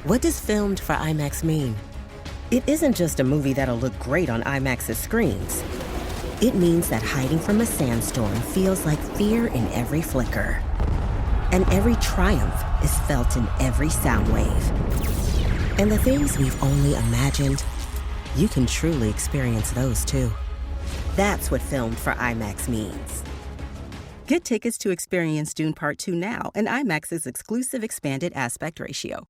What does filmed for IMAX mean? It isn't just a movie that'll look great on IMAX's screens. It means that hiding from a sandstorm feels like fear in every flicker. And every triumph is felt in every sound wave. And the things we've only imagined, you can truly experience those too. That's what filmed for IMAX means. Get tickets to experience Dune Part 2 now and IMAX's exclusive expanded aspect ratio.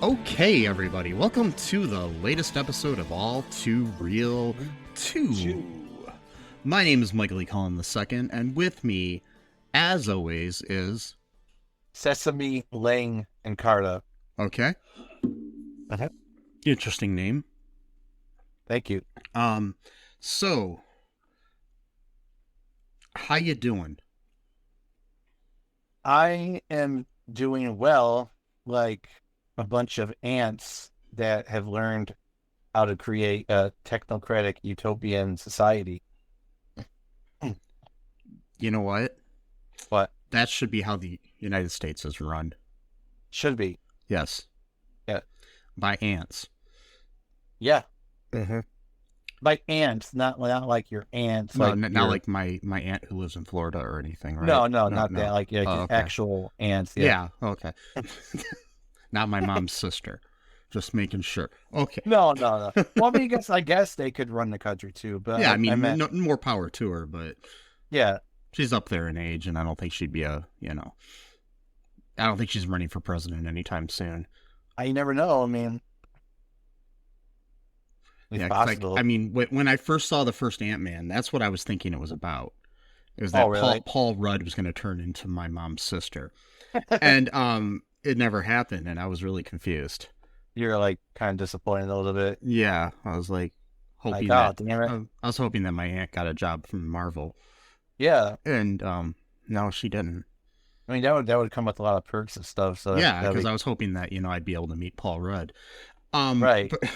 Okay, everybody, welcome to the latest episode of All Too Real 2. My name is Michael E. Cullen II, and with me, as always, is... Sesame, Lang, and Carta. Okay. Uh-huh. Interesting name. Thank you. So, how you doing? I am doing well, like a bunch of ants that have learned how to create a technocratic utopian society. You know what? What? That should be how the United States is run. Should be. Yes. Yeah. By ants. Yeah. Mm-hmm. Like ants, not like your ants. No, like not like my aunt who lives in Florida or anything, right? No, not that. Like okay. actual ants. Yeah, okay. Not my mom's sister. Just making sure. Okay. No. Well, I mean, I guess they could run the country too, but yeah, I mean, more power to her, but yeah, she's up there in age, and I don't think she'd be I don't think she's running for president anytime soon. I never know. I mean, it's possible. I mean, when I first saw the first Ant-Man, that's what I was thinking it was about. It was that really? Paul Rudd was going to turn into my mom's sister, and it never happened, and I was really confused. You're like kind of disappointed a little bit. Yeah, I was like hoping I was hoping that my aunt got a job from Marvel. Yeah, and no, she didn't. I mean, that would come with a lot of perks and stuff. So yeah, because I was hoping that I'd be able to meet Paul Rudd. Right. But...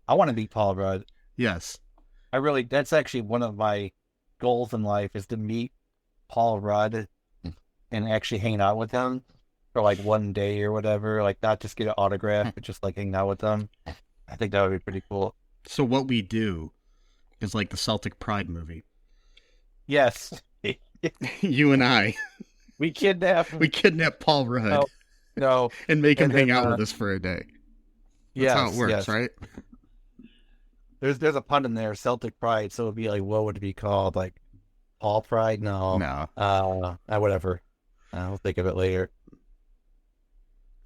I want to meet Paul Rudd. Yes, that's actually one of my goals in life is to meet Paul Rudd and actually hang out with him for like one day or whatever. Like not just get an autograph, but just like hang out with them. I think that would be pretty cool. So what we do is like the Celtic Pride movie. Yes. You and I. We kidnap Paul Rudd. No. And make him hang out with us for a day. That's how it works, right? There's a pun in there, Celtic Pride, so it'd be like, what would it be called? Like Paul Pride? No. Whatever. I'll think of it later.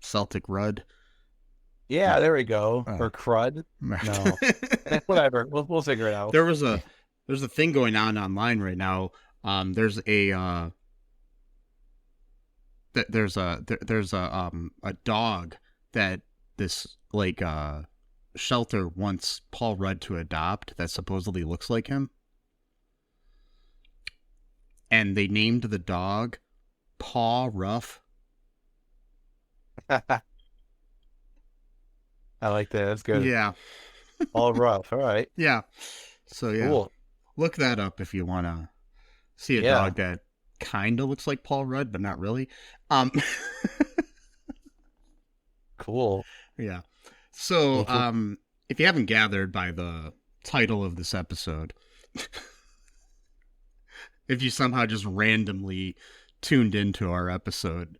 Celtic Rudd. Yeah, there we go. Or Crud. No. Whatever. We'll figure it out. There's a thing going on online right now. There's a dog that this shelter wants Paul Rudd to adopt that supposedly looks like him. And they named the dog Paw Rough. I like that. That's good. Yeah. All rough. All right. Yeah. So yeah. Cool. Look that up if you want to see a dog that kind of looks like Paul Rudd, but not really. Cool. Yeah. So, if you haven't gathered by the title of this episode, if you somehow just randomly tuned into our episode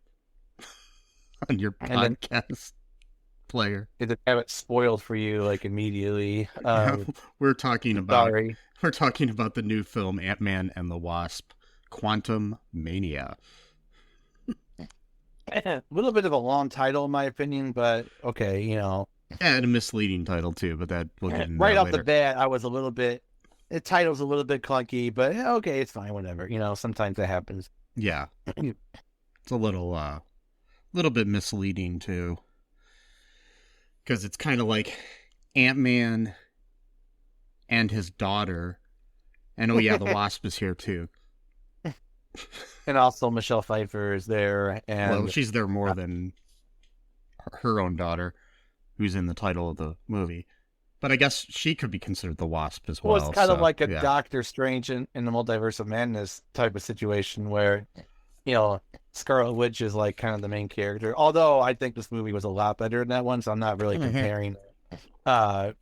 on your podcast player, Did have it spoiled for you like immediately? We're talking about We're talking about the new film Ant-Man and the Wasp, Quantumania. A little bit of a long title, in my opinion, but okay, And a misleading title, too, but that we'll get into right that off later. the bat, I was a little bit. The title's a little bit clunky, but okay, it's fine, whatever. Sometimes that happens. Yeah. It's a little bit misleading, too. Because it's kind of like Ant-Man and his daughter. And, oh, yeah, the Wasp is here, too. And also Michelle Pfeiffer is there. And Well, she's there more than her own daughter, who's in the title of the movie. But I guess she could be considered the Wasp as well. Well, it's kind of like a yeah. Doctor Strange in the Multiverse of Madness type of situation where, Scarlet Witch is like kind of the main character. Although I think this movie was a lot better than that one, so I'm not really comparing the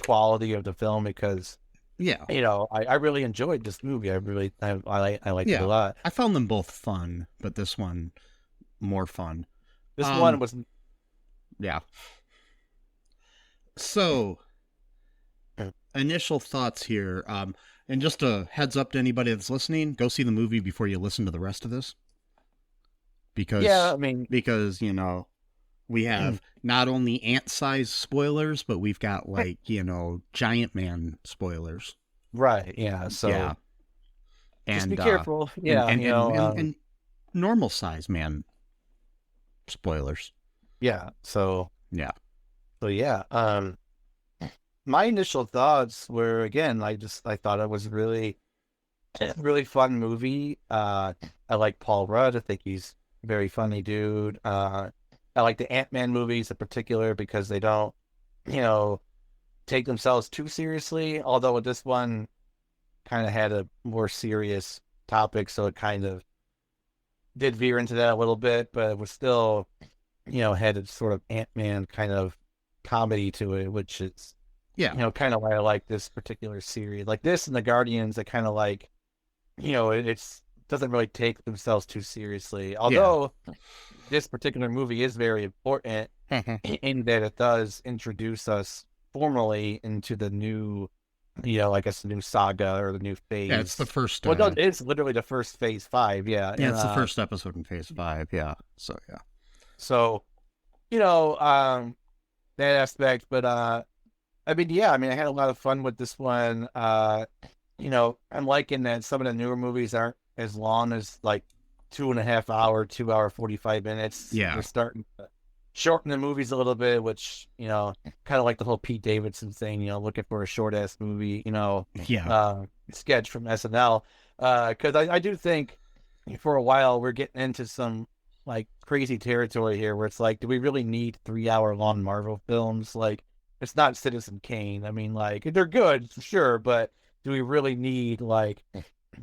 quality of the film because, Yeah. I really enjoyed this movie. I liked it a lot. I found them both fun, but this one more fun. This one was... Yeah. So, initial thoughts here. And just a heads up to anybody that's listening, go see the movie before you listen to the rest of this. Because, we have not only ant-sized spoilers, but we've got, giant man spoilers. Right, yeah, so... Yeah. Just And, be careful. Yeah, and normal-sized man spoilers. Yeah, so... Yeah. So, yeah, my initial thoughts were, again, I thought it was a really fun movie. I like Paul Rudd. I think he's a very funny dude. I like the Ant-Man movies in particular because they don't, take themselves too seriously. Although with this one kind of had a more serious topic, so it kind of did veer into that a little bit, but it was still, had a sort of Ant-Man kind of comedy to it, which is, kind of why I like this particular series. Like this and the Guardians, I kind of like, it's doesn't really take themselves too seriously. Although this particular movie is very important in that it does introduce us formally into the new, I guess the new saga or the new phase. Yeah, it's the first. Well, no, it's literally the first phase 5. Yeah, Yeah, it's the first episode in phase 5. Yeah, so yeah. So, that aspect, but I had a lot of fun with this one. I'm liking that some of the newer movies aren't as long as like 2.5 hour, 2 hour, 45 minutes. Yeah. They're starting to shorten the movies a little bit, which, kind of like the whole Pete Davidson thing, looking for a short ass movie, sketch from SNL. Cause I do think for a while we're getting into some like crazy territory here where it's like, do we really need 3-hour long Marvel films? Like, it's not Citizen Kane. I mean, like, they're good, sure, but do we really need like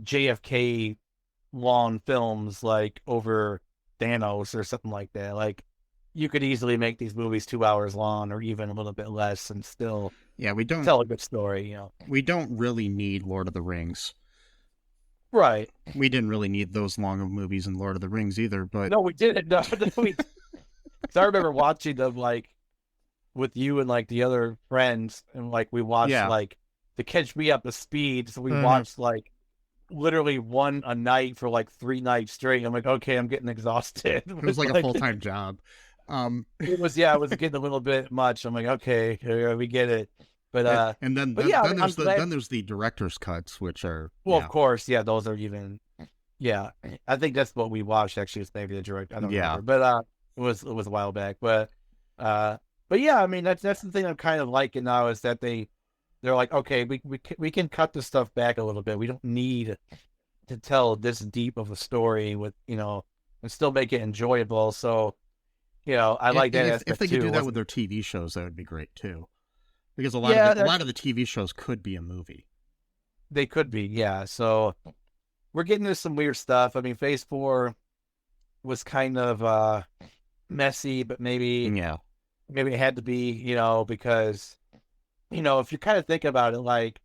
JFK long films like over Thanos or something like that? Like, you could easily make these movies 2 hours long or even a little bit less and still we don't tell a good story, We don't really need Lord of the Rings. Right. We didn't really need those long of movies in Lord of the Rings either, but... No, we didn't. No, so I remember watching them, like, with you and, like, the other friends, and, like, we watched, like, to catch me up to speed, so we watched, like, literally one a night for, like, 3 nights straight. I'm like, okay, I'm getting exhausted. It was like a full-time job. It was getting a little bit much. I'm like, okay, we get it. But then there's the director's cuts, which are of course, those are even I think that's what we watched actually. It's maybe the director. I don't remember, but it was a while back. But yeah, I mean that's the thing I'm kind of liking now is that they're like, okay, we can cut this stuff back a little bit. We don't need to tell this deep of a story with and still make it enjoyable. So I like that. If they could do that with their TV shows, that would be great too. Because a lot of the TV shows could be a movie. They could be, yeah. So we're getting into some weird stuff. I mean, Phase 4 was kind of messy, but maybe it had to be, because if you kind of think about it, like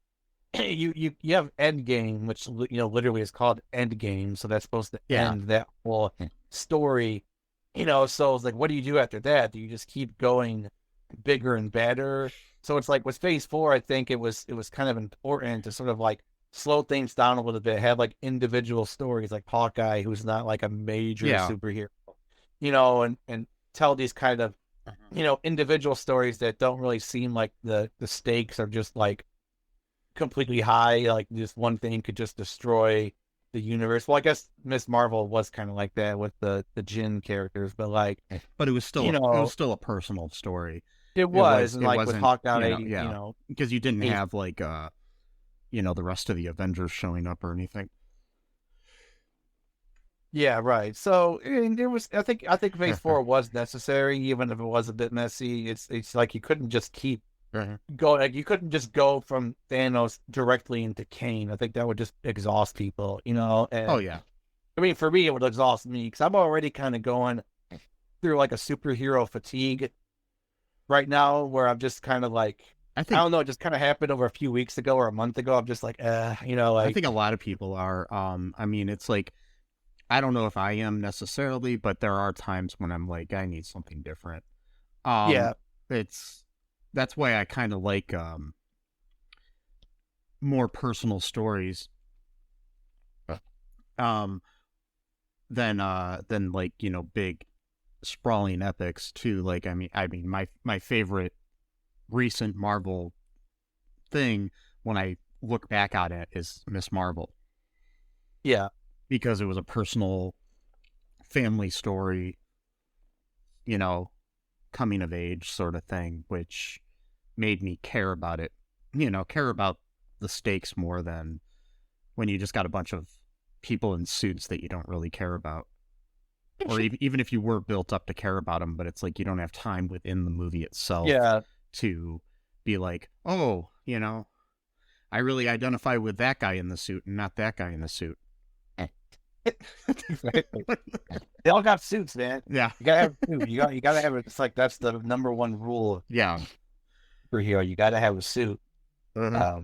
you have Endgame, which literally is called Endgame, so that's supposed to end that whole story. So it's like, what do you do after that? Do you just keep going bigger and better? So it's like with Phase 4, I think it was kind of important to sort of like slow things down a little bit, have like individual stories, like Hawkeye, who's not like a major superhero, and tell these kind of individual stories that don't really seem like the stakes are just like completely high, like just one thing could just destroy the universe. Well, I guess Miss Marvel was kind of like that with the Jinn characters, but like, but it was still it was still a personal story. And like with Hawkeye, because you didn't have like the rest of the Avengers showing up or anything. Yeah, right. So there was, I think Phase 4 was necessary, even if it was a bit messy. It's like you couldn't just keep you couldn't just go from Thanos directly into Kane. I think that would just exhaust people, And, oh yeah. I mean, for me, it would exhaust me because I'm already kind of going through like a superhero fatigue right now, where I'm just kind of like, I don't know, it just kind of happened over a few weeks ago or a month ago. I'm just like, like. I think a lot of people are. I mean, it's like, I don't know if I am necessarily, but there are times when I'm like, I need something different. That's why I kind of like more personal stories than like, big sprawling epics too. Like, I mean my favorite recent Marvel thing when I look back at it is Miss Marvel. Yeah. Because it was a personal family story, coming of age sort of thing, which made me care about it, care about the stakes more than when you just got a bunch of people in suits that you don't really care about. Or even if you were built up to care about them, but it's like you don't have time within the movie itself to be like, oh, I really identify with that guy in the suit and not that guy in the suit. They all got suits, man. Yeah, you gotta have a suit. You gotta have it. It's like that's the number one rule. Yeah, for here, you gotta have a suit. A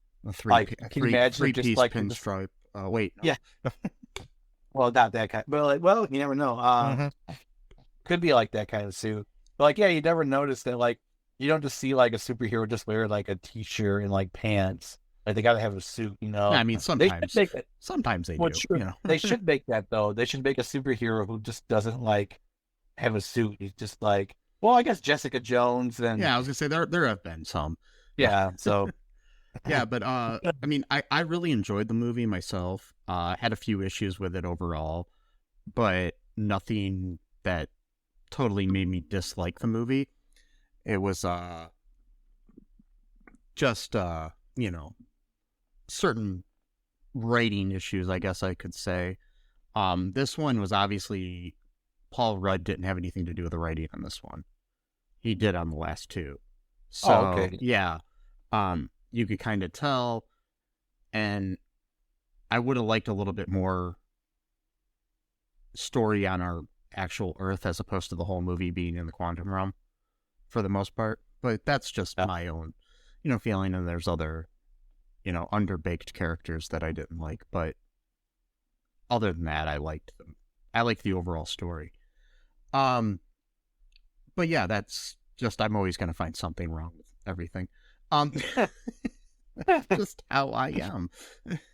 can you imagine three-piece just like pinstripe? Wait, no. Yeah. Well, not that kind, but like, well, you never know. Could be like that kind of suit. But like, yeah, you never notice that. Like, you don't just see like a superhero just wear like a t-shirt and like pants. Like they gotta have a suit, I mean, sometimes they do. They should make that though. They should make a superhero who just doesn't like have a suit. He's just like, well, I guess Jessica Jones and I was gonna say there have been some. Yeah, so yeah, but I mean, I really enjoyed the movie myself. Had a few issues with it overall, but nothing that totally made me dislike the movie. It was just certain writing issues, I guess I could say. This one was obviously Paul Rudd didn't have anything to do with the writing on this one. He did on the last two. So okay. Yeah. You could kind of tell, and I would have liked a little bit more story on our actual Earth as opposed to the whole movie being in the quantum realm for the most part. But that's just my own, feeling, and there's other underbaked characters that I didn't like, but other than that, I liked them. I liked the overall story. But yeah, that's just, I'm always going to find something wrong with everything. Just how I am.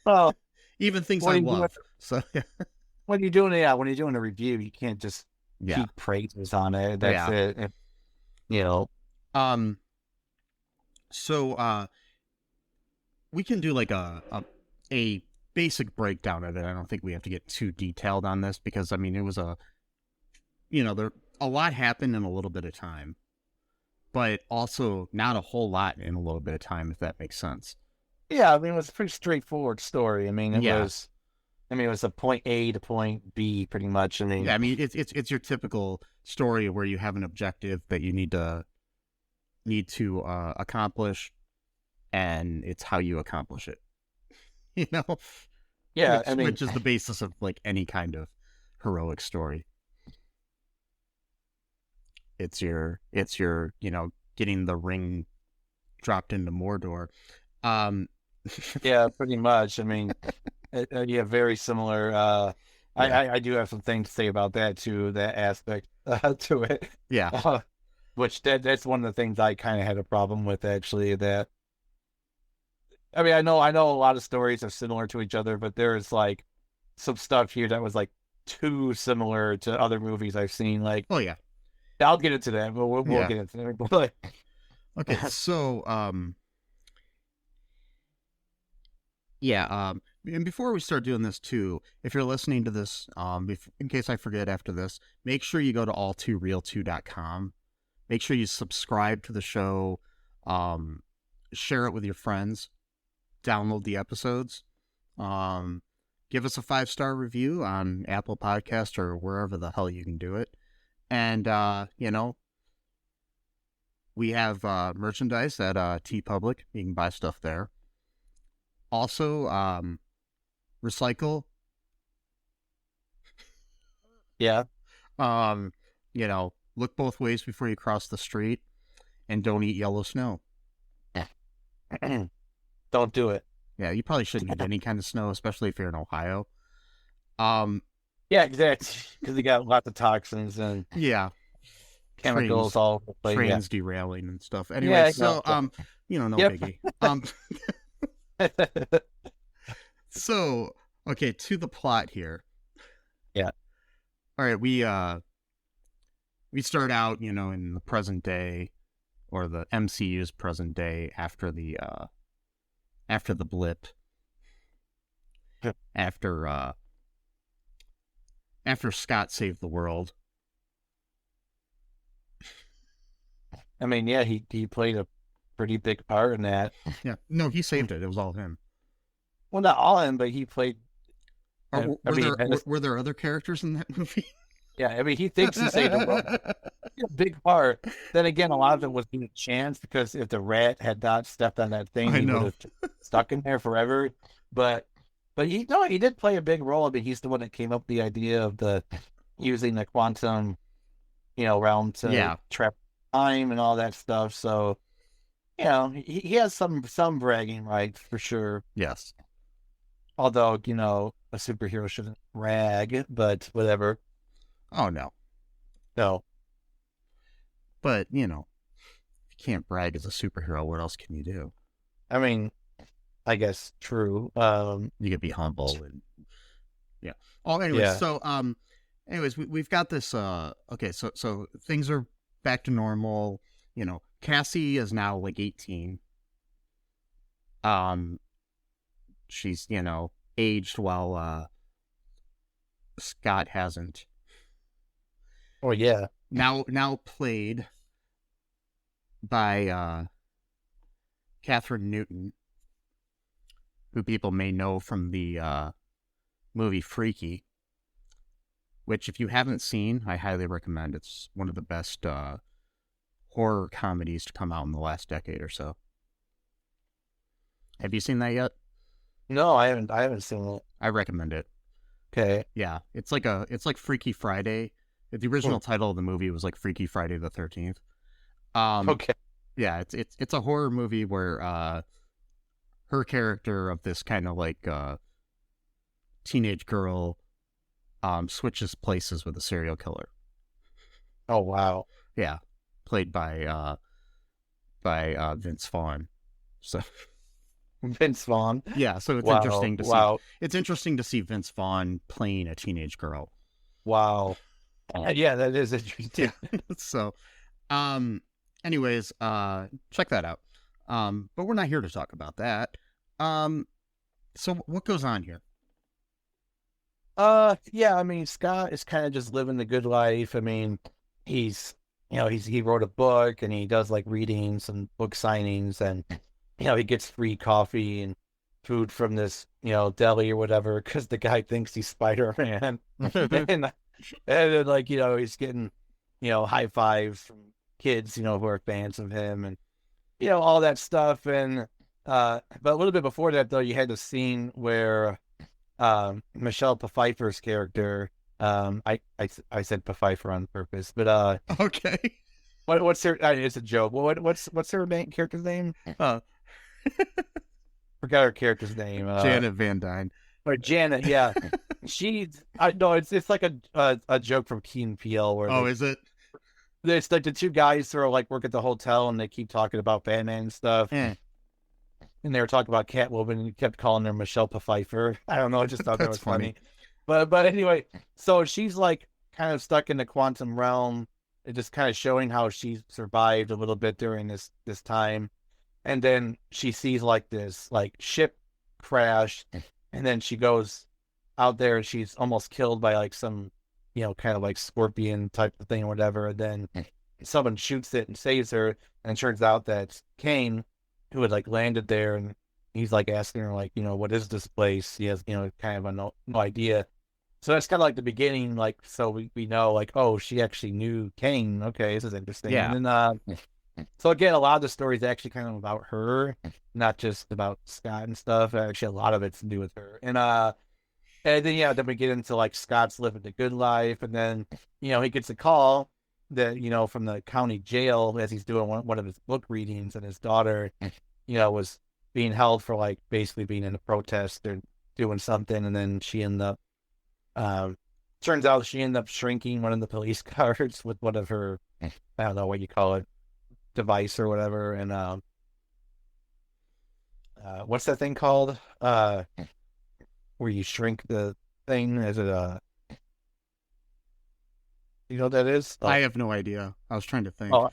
Well, even things I love. So yeah. When you're doing a review, you can't just keep praises on it. That's it. So we can do like a basic breakdown of it. I don't think we have to get too detailed on this because I mean it was a lot happened in a little bit of time, but also not a whole lot in a little bit of time, if that makes sense. Yeah, I mean it was a pretty straightforward story. I mean it was a point A to point B pretty much. I mean it's your typical story where you have an objective that you need to accomplish, and it's how you accomplish it. Yeah, which is the basis of like any kind of heroic story. It's your getting the ring dropped into Mordor. Yeah, pretty much. I mean, yeah, very similar. I do have some things to say about that too, that aspect to it. Yeah. Which that's one of the things I kind of had a problem with, actually. That I mean, I know a lot of stories are similar to each other, but there's like some stuff here that was like too similar to other movies I've seen. Like, Oh yeah, I'll get into that, but we'll yeah. get into that. But like, Okay, so yeah, and before we start doing this too, if you're listening to this, in case I forget after this, make sure you go to all2real2.com. Make sure you subscribe to the show, share it with your friends, download the episodes, give us a 5-star review on Apple Podcast or wherever the hell you can do it. And, we have merchandise at TeePublic. You can buy stuff there. Also, recycle. yeah, Look both ways before you cross the street, and don't eat yellow snow. don't do it. Yeah, you probably shouldn't eat any kind of snow, especially if you're in Ohio. Yeah, exactly. Because they got lots of toxins and Yeah, chemicals all over the place. trains derailing and stuff. Anyway, Yeah, so no Yep. biggie. So okay, to the plot here. Yeah. All right, we start out, in the present day, or the MCU's present day, after the blip, after Scott saved the world. I mean, yeah, he played a pretty big part in that. Yeah, no, he saved it. It was all him. Well, not all him, but he played. Were there other characters in that movie? Yeah, I mean, he thinks he saved the world. A big part. Then again, a lot of it was a chance, because if the rat had not stepped on that thing, he would have stuck in there forever. But he did play a big role. I mean, he's the one that came up with the idea of using the quantum, realm to trap time and all that stuff. So, he has some bragging rights for sure. Yes. Although, a superhero shouldn't brag, but whatever. Oh, no. No. But, if you can't brag as a superhero, what else can you do? I mean, I guess true. You could be humble and yeah. Oh, anyways, Yeah. so we've got this. Okay, so things are back to normal. Cassie is now like 18. She's aged while Scott hasn't. Oh yeah. Now played by Catherine Newton, who people may know from the movie Freaky, which, if you haven't seen, I highly recommend. It's one of the best horror comedies to come out in the last decade or so. Have you seen that yet? No, I haven't seen it. I recommend it. Okay. Yeah, it's like Freaky Friday. The original title of the movie was like Freaky Friday the 13th. Okay. Yeah, it's a horror movie where her character of this kind of like teenage girl switches places with a serial killer. Oh wow. Yeah, played by Vince Vaughn. So Vince Vaughn. yeah, so it's interesting to see. It's interesting to see Vince Vaughn playing a teenage girl. Wow. Yeah, that is interesting. Yeah. So, anyways, check that out. But we're not here to talk about that. So what goes on here? Yeah, I mean, Scott is kind of just living the good life. I mean, he wrote a book and he does like readings and book signings, and he gets free coffee and food from this deli or whatever because the guy thinks he's Spider-Man. and then like he's getting high fives from kids who are fans of him, and all that stuff. And but a little bit before that, though, you had the scene where Michelle Pfeiffer's character, I said Pfeiffer on purpose, but okay, what's her? It's a joke. What's her character's name? Forgot her character's name. Janet Van Dyne. Or Janet, yeah. No, it's like a joke from Key and Peele. Where is it? it's like the two guys who are like work at the hotel and they keep talking about Batman and stuff. Eh, And they were talking about Catwoman and he kept calling her Michelle Pfeiffer. I don't know. I just thought that That's was funny. But anyway, so she's like kind of stuck in the quantum realm. It just kind of showing how she survived a little bit during this time. And then she sees like this like ship crash, and then she goes out there and she's almost killed by like some, kind of like scorpion type of thing or whatever. And then someone shoots it and saves her, and it turns out that Kane, who had like landed there, and he's like asking her like, what is this place? He has, kind of a no idea. So that's kind of like the beginning, like, so we know like, oh, she actually knew Kane. Okay, this is interesting. Yeah. And then so again, a lot of the story is actually kind of about her, not just about Scott and stuff. Actually, a lot of it's to do with her. And then then we get into like Scott's living the good life, and then he gets a call that from the county jail as he's doing one of his book readings, and his daughter was being held for like basically being in a protest or doing something, and then she ended up turns out she ended up shrinking one of the police cars with one of her, I don't know what you call it, device or whatever. And what's that thing called, where you shrink the thing? Is it you know what that is? I have no idea. I was trying to think. Oh,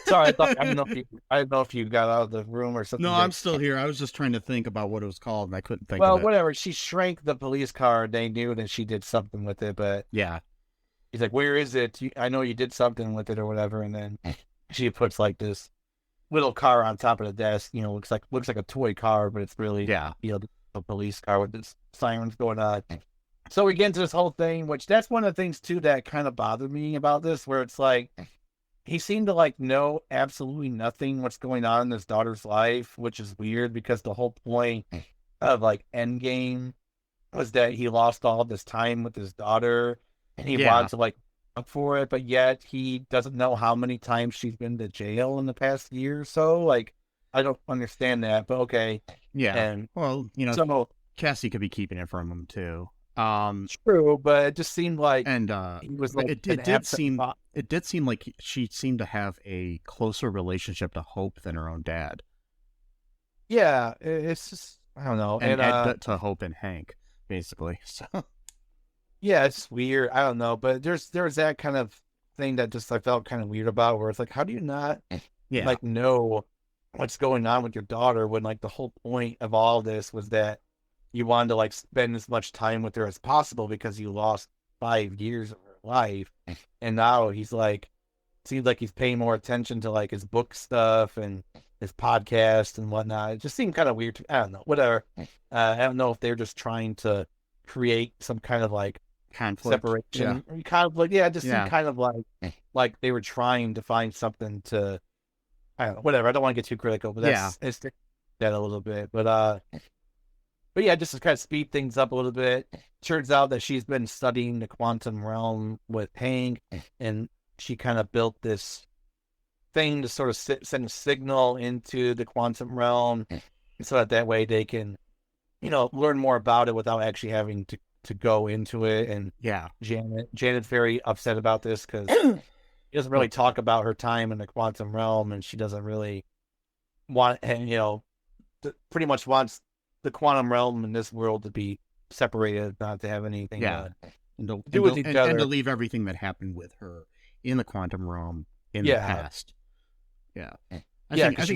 sorry. I don't know if you got out of the room or something. No, I'm still here. I was just trying to think about what it was called, and I couldn't think Well, of it. whatever. She shrank the police car. They knew that she did something with it, but Yeah. he's like, "Where is it? I know you did something with it or whatever." And then she puts like this little car on top of the desk. Looks like a toy car, but it's really a police car with this sirens going on. So we get into this whole thing, which that's one of the things too that kind of bothered me about this, where it's like he seemed to like know absolutely nothing what's going on in his daughter's life, which is weird because the whole point of like Endgame was that he lost all this time with his daughter and he wants to like up for it, but yet he doesn't know how many times she's been to jail in the past year or so. Like, I don't understand that, but okay. Yeah. And well, so Cassie could be keeping it from him too. True, but it just seemed like he was like, it did seem like she seemed to have a closer relationship to Hope than her own dad. Yeah, it's just, I don't know. And to Hope and Hank, basically. So yeah, it's weird. I don't know, but there's that kind of thing that just I felt kind of weird about, where it's like, how do you not like know what's going on with your daughter when like the whole point of all this was that you wanted to like spend as much time with her as possible because you lost 5 years of her life, and now he's like, seems like he's paying more attention to like his book stuff and his podcast and whatnot. It just seemed kind of weird. I don't know. Whatever. I don't know if they're just trying to create some kind of like conflict, separation, conflict. Yeah, it just seemed kind of like they were trying to find something to. I don't know. Whatever. I don't want to get too critical, but it's that a little bit. But yeah, just to kind of speed things up a little bit. Turns out that she's been studying the quantum realm with Hank, and she kind of built this thing to sort of send a signal into the quantum realm, so that way they can, learn more about it without actually having to go into it. And Janet's very upset about this because she doesn't really talk about her time in the quantum realm, and she doesn't really want, and pretty much wants the quantum realm in this world to be separated, not to have anything to do with each other. And to leave everything that happened with her in the quantum realm in the past. Yeah. I just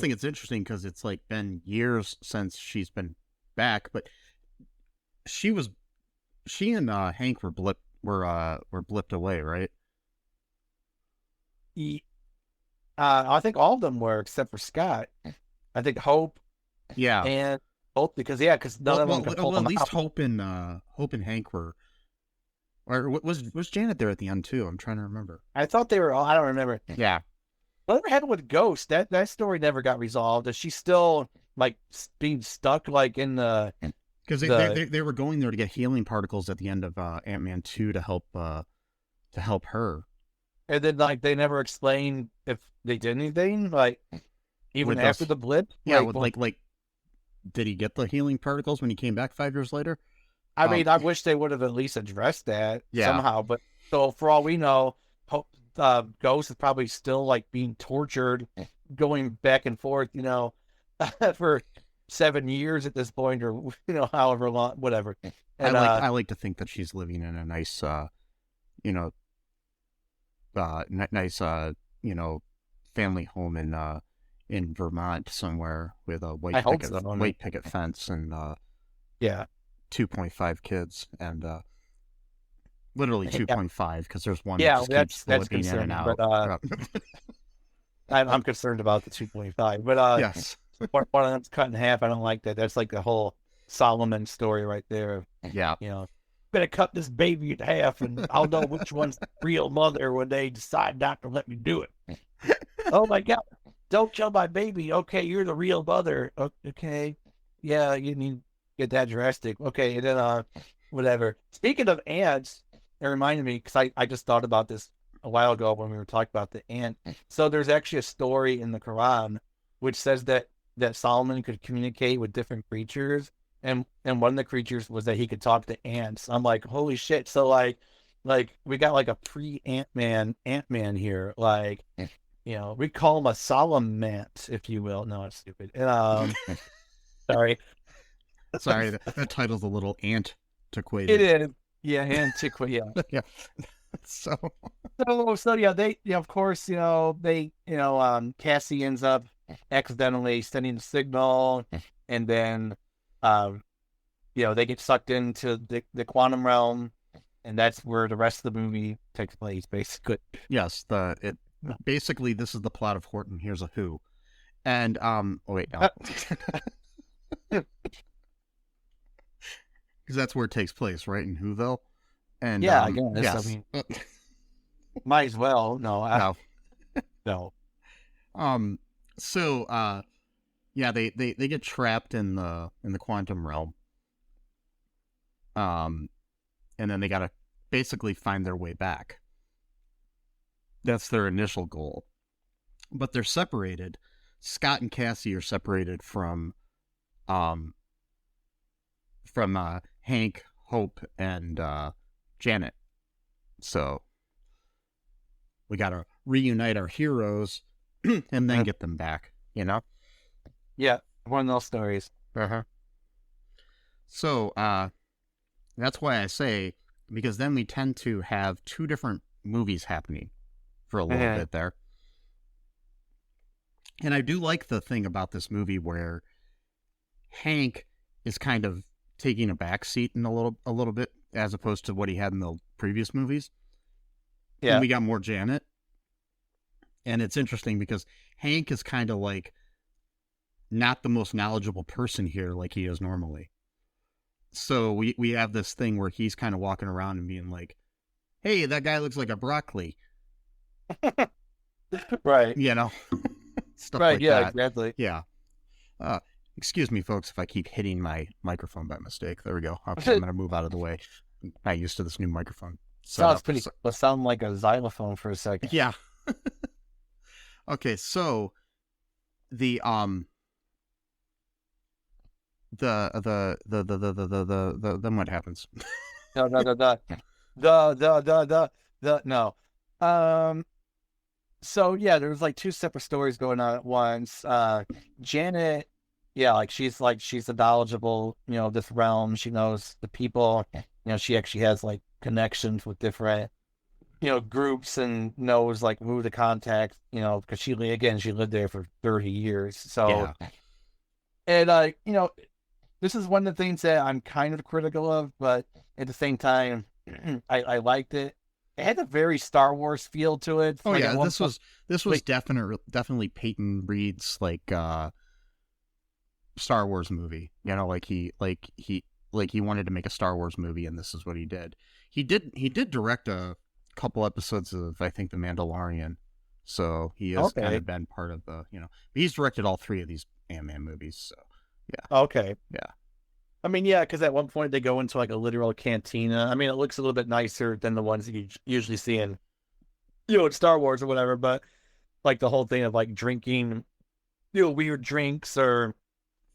think it's interesting because it's like been years since she's been back, but she and Hank were blipped away, right? I think all of them were except for Scott. I think Hope. Yeah. And Hope because none of them could pull at them least out. Hope and Hank were. Or was Janet there at the end too? I'm trying to remember. I thought they were all. I don't remember. Yeah. Whatever happened with Ghost? That story never got resolved. Is she still like being stuck like in the? Because they were going there to get healing particles at the end of Ant-Man 2 to help her. And then like they never explained if they did anything like even after the blip. Yeah, like did he get the healing particles when he came back 5 years later? I mean, I wish they would have at least addressed that somehow. But so for all we know, Ghost is probably still like being tortured, going back and forth, for 7 years at this point, or however long, whatever. And I like to think that she's living in a nice, nice, family home in Vermont somewhere with a I hope so. white picket fence and 2.5 kids and literally 2.5 because there's one that just keeps slipping in and out. But, I'm concerned about the 2.5, but yes, one of them's cut in half. I don't like that. That's like the whole Solomon story right there. Yeah, better cut this baby in half, and I'll know which one's the real mother when they decide not to let me do it. Oh my God! Don't kill my baby. Okay, you're the real mother. Okay, yeah, you need to get that drastic. Okay, and then whatever. Speaking of ants, it reminded me because I just thought about this a while ago when we were talking about the ant. So there's actually a story in the Quran which says that Solomon could communicate with different creatures, and one of the creatures was that he could talk to ants. I'm like, holy shit! So like we got like a pre-Ant-Man here. Like, we call him a Solomant, if you will. No, it's stupid. Sorry, that title's a little antiquated. It is. Yeah, antiquated. Yeah. Yeah. So yeah, they, of course, Cassie ends up accidentally sending a signal, and then, they get sucked into the quantum realm, and that's where the rest of the movie takes place, basically. Yes, basically this is the plot of Horton Hears a Who, and wait, no. Because that's where it takes place, right, in Whoville. And yeah, I guess. Yes. I mean, might as well. No. No. So, they get trapped in the quantum realm. And then they gotta basically find their way back. That's their initial goal. But they're separated. Scott and Cassie are separated from Hank, Hope, and Janet. So we gotta reunite our heroes and then get them back, Yeah, one of those stories. So that's why I say, because then we tend to have two different movies happening for a little bit there. And I do like the thing about this movie where Hank is kind of taking a back seat in a little bit as opposed to what he had in the previous movies. Yeah. And we got more Janet. And it's interesting because Hank is kind of like not the most knowledgeable person here like he is normally. So we have this thing where he's kind of walking around and being like, hey, that guy looks like a broccoli. Right. Stuff right, like yeah, that. Exactly. Yeah. Excuse me, folks, if I keep hitting my microphone by mistake. There we go. Okay, I'm going to move out of the way. I'm not used to this new microphone. Sounds pretty cool. It sounds like a xylophone for a second. Yeah. Okay, so then what happens? No. So yeah, there's like two separate stories going on at once. Janet, she's the knowledgeable, this realm. She knows the people. She actually has like connections with different, groups and knows like who to contact. Because she lived there for 30 years. So, and this is one of the things that I'm kind of critical of, but at the same time, I liked it. It had a very Star Wars feel to it. Oh, like yeah, this was definitely Peyton Reed's like Star Wars movie. He wanted to make a Star Wars movie, and this is what he did. He did direct a couple episodes of, I think, The Mandalorian. So he has kind of been part of the, he's directed all three of these Ant-Man movies. So yeah. Okay. Yeah. I mean, yeah, because at one point they go into like a literal cantina. I mean, it looks a little bit nicer than the ones that you usually see in, in Star Wars or whatever. But like the whole thing of like drinking, weird drinks or,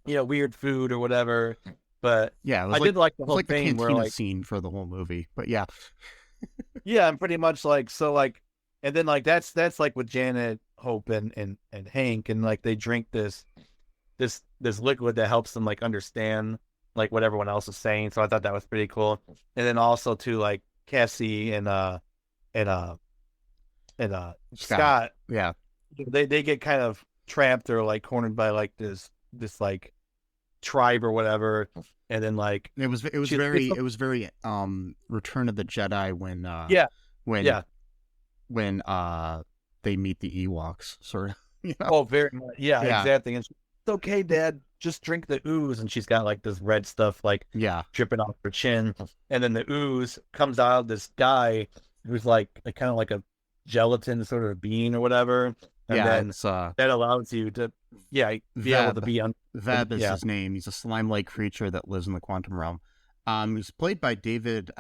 weird food or whatever. But yeah, I did like the whole thing the where like scene for the whole movie. But yeah, yeah, and pretty much like so like And then like that's like with Janet, Hope, and Hank, and like they drink this liquid that helps them like understand like what everyone else is saying. So I thought that was pretty cool. And then also to like Cassie and Scott, Yeah. they get kind of trapped or like cornered by like this like tribe or whatever, and then like it was very Return of the Jedi when when they meet the Ewoks, sort of. You know? Oh, very much. Yeah, exactly. And she's, it's okay, Dad, just drink the ooze. And she's got like this red stuff like dripping off her chin, and then the ooze comes out of this guy who's like kind of like a gelatin sort of being or whatever. And then it's, that allows you to be able to be on. Veb is his name. He's a slime-like creature that lives in the quantum realm. He's played by David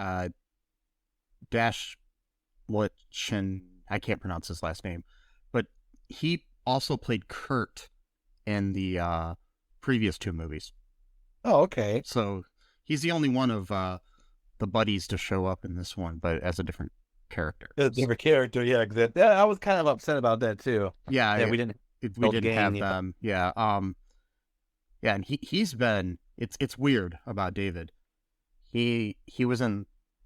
Dashlichin. I can't pronounce his last name, but he also played Kurt in the previous two movies. Oh, okay. So he's the only one of the buddies to show up in this one, but as a different character. A different character, yeah, exactly. Yeah, I was kind of upset about that too. Yeah, we didn't have them. Yeah, and he's been. It's weird about David. He was in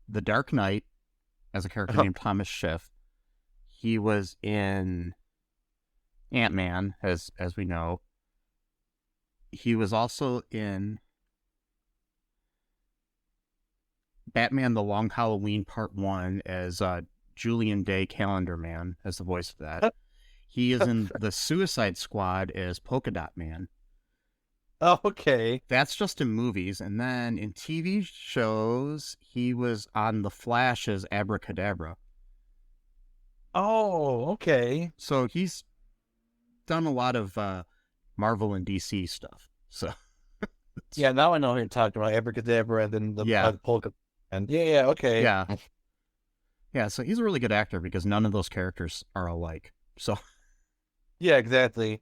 The Dark Knight as a character named Thomas Schiff. He was in Ant-Man, as we know. He was also in Batman: The Long Halloween Part 1 as Julian Day Calendar Man as the voice of that. He is in The Suicide Squad as Polka Dot Man. Oh, okay. That's just in movies. And then in TV shows, he was on The Flash as Abracadabra. Oh, okay. So he's done a lot of Marvel and DC stuff. So yeah, now I know who you're talking about. Abracadabra and then the polka. And okay. Yeah, so he's a really good actor because none of those characters are alike. So yeah, exactly.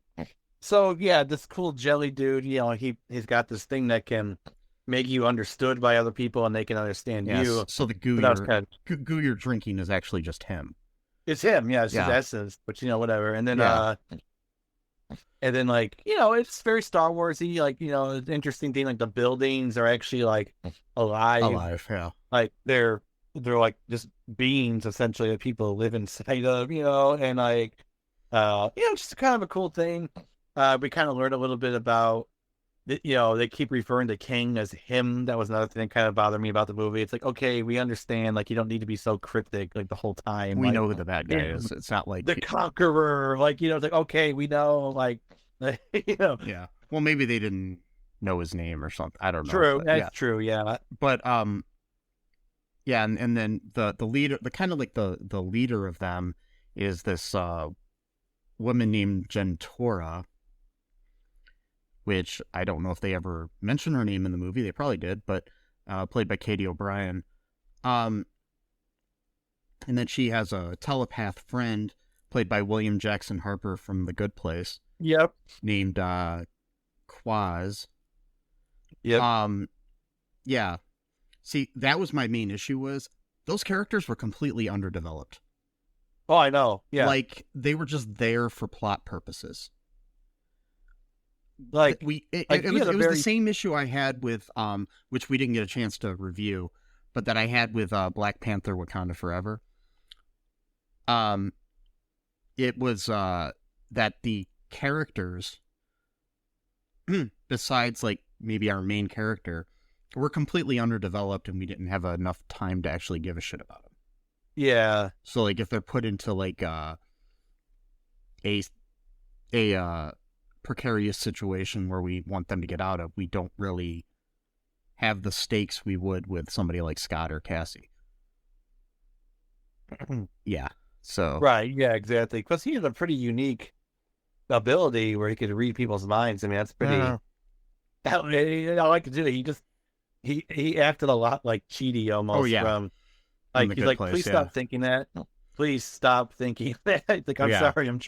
So yeah, this cool jelly dude, he's got this thing that can make you understood by other people and they can understand you. So the goo you're drinking is actually just him. It's him, it's his essence, but whatever. And then like, it's very Star Warsy, like, the interesting thing, like the buildings are actually like alive, yeah. Like they're like just beings essentially that people live inside of, and like just kind of a cool thing. We kind of learned a little bit about, they keep referring to King as him. That was another thing that kind of bothered me about the movie. It's like, okay, we understand, like, you don't need to be so cryptic, like, the whole time. We like, know who the bad guy is. It's not like... The Conqueror, like, it's like, okay, we know, like, Yeah. Well, maybe they didn't know his name or something. I don't know. True, that's true, yeah. But, yeah, and then the leader, the kind of like the leader of them is this woman named Gentora, which I don't know if they ever mentioned her name in the movie. They probably did, but played by Katie O'Brien. And then she has a telepath friend played by William Jackson Harper from The Good Place. Yep. Named Quaz. Yep. Yeah. See, that was my main issue, was those characters were completely underdeveloped. Oh, I know. Yeah. Like, they were just there for plot purposes. Like, it was the same issue I had with, which we didn't get a chance to review, but that I had with Black Panther: Wakanda Forever. It was that the characters, besides like maybe our main character, were completely underdeveloped, and we didn't have enough time to actually give a shit about them. Yeah. So like if they're put into like a precarious situation where we want them to get out of, we don't really have the stakes we would with somebody like Scott or Cassie. Yeah. So right, yeah, exactly. Because he has a pretty unique ability where he could read people's minds. I mean, that's pretty. I like to do it. He acted a lot like Chidi almost. Oh, yeah. From like he's like, Place, please stop thinking that. Please stop thinking that. Like, I'm sorry, I'm.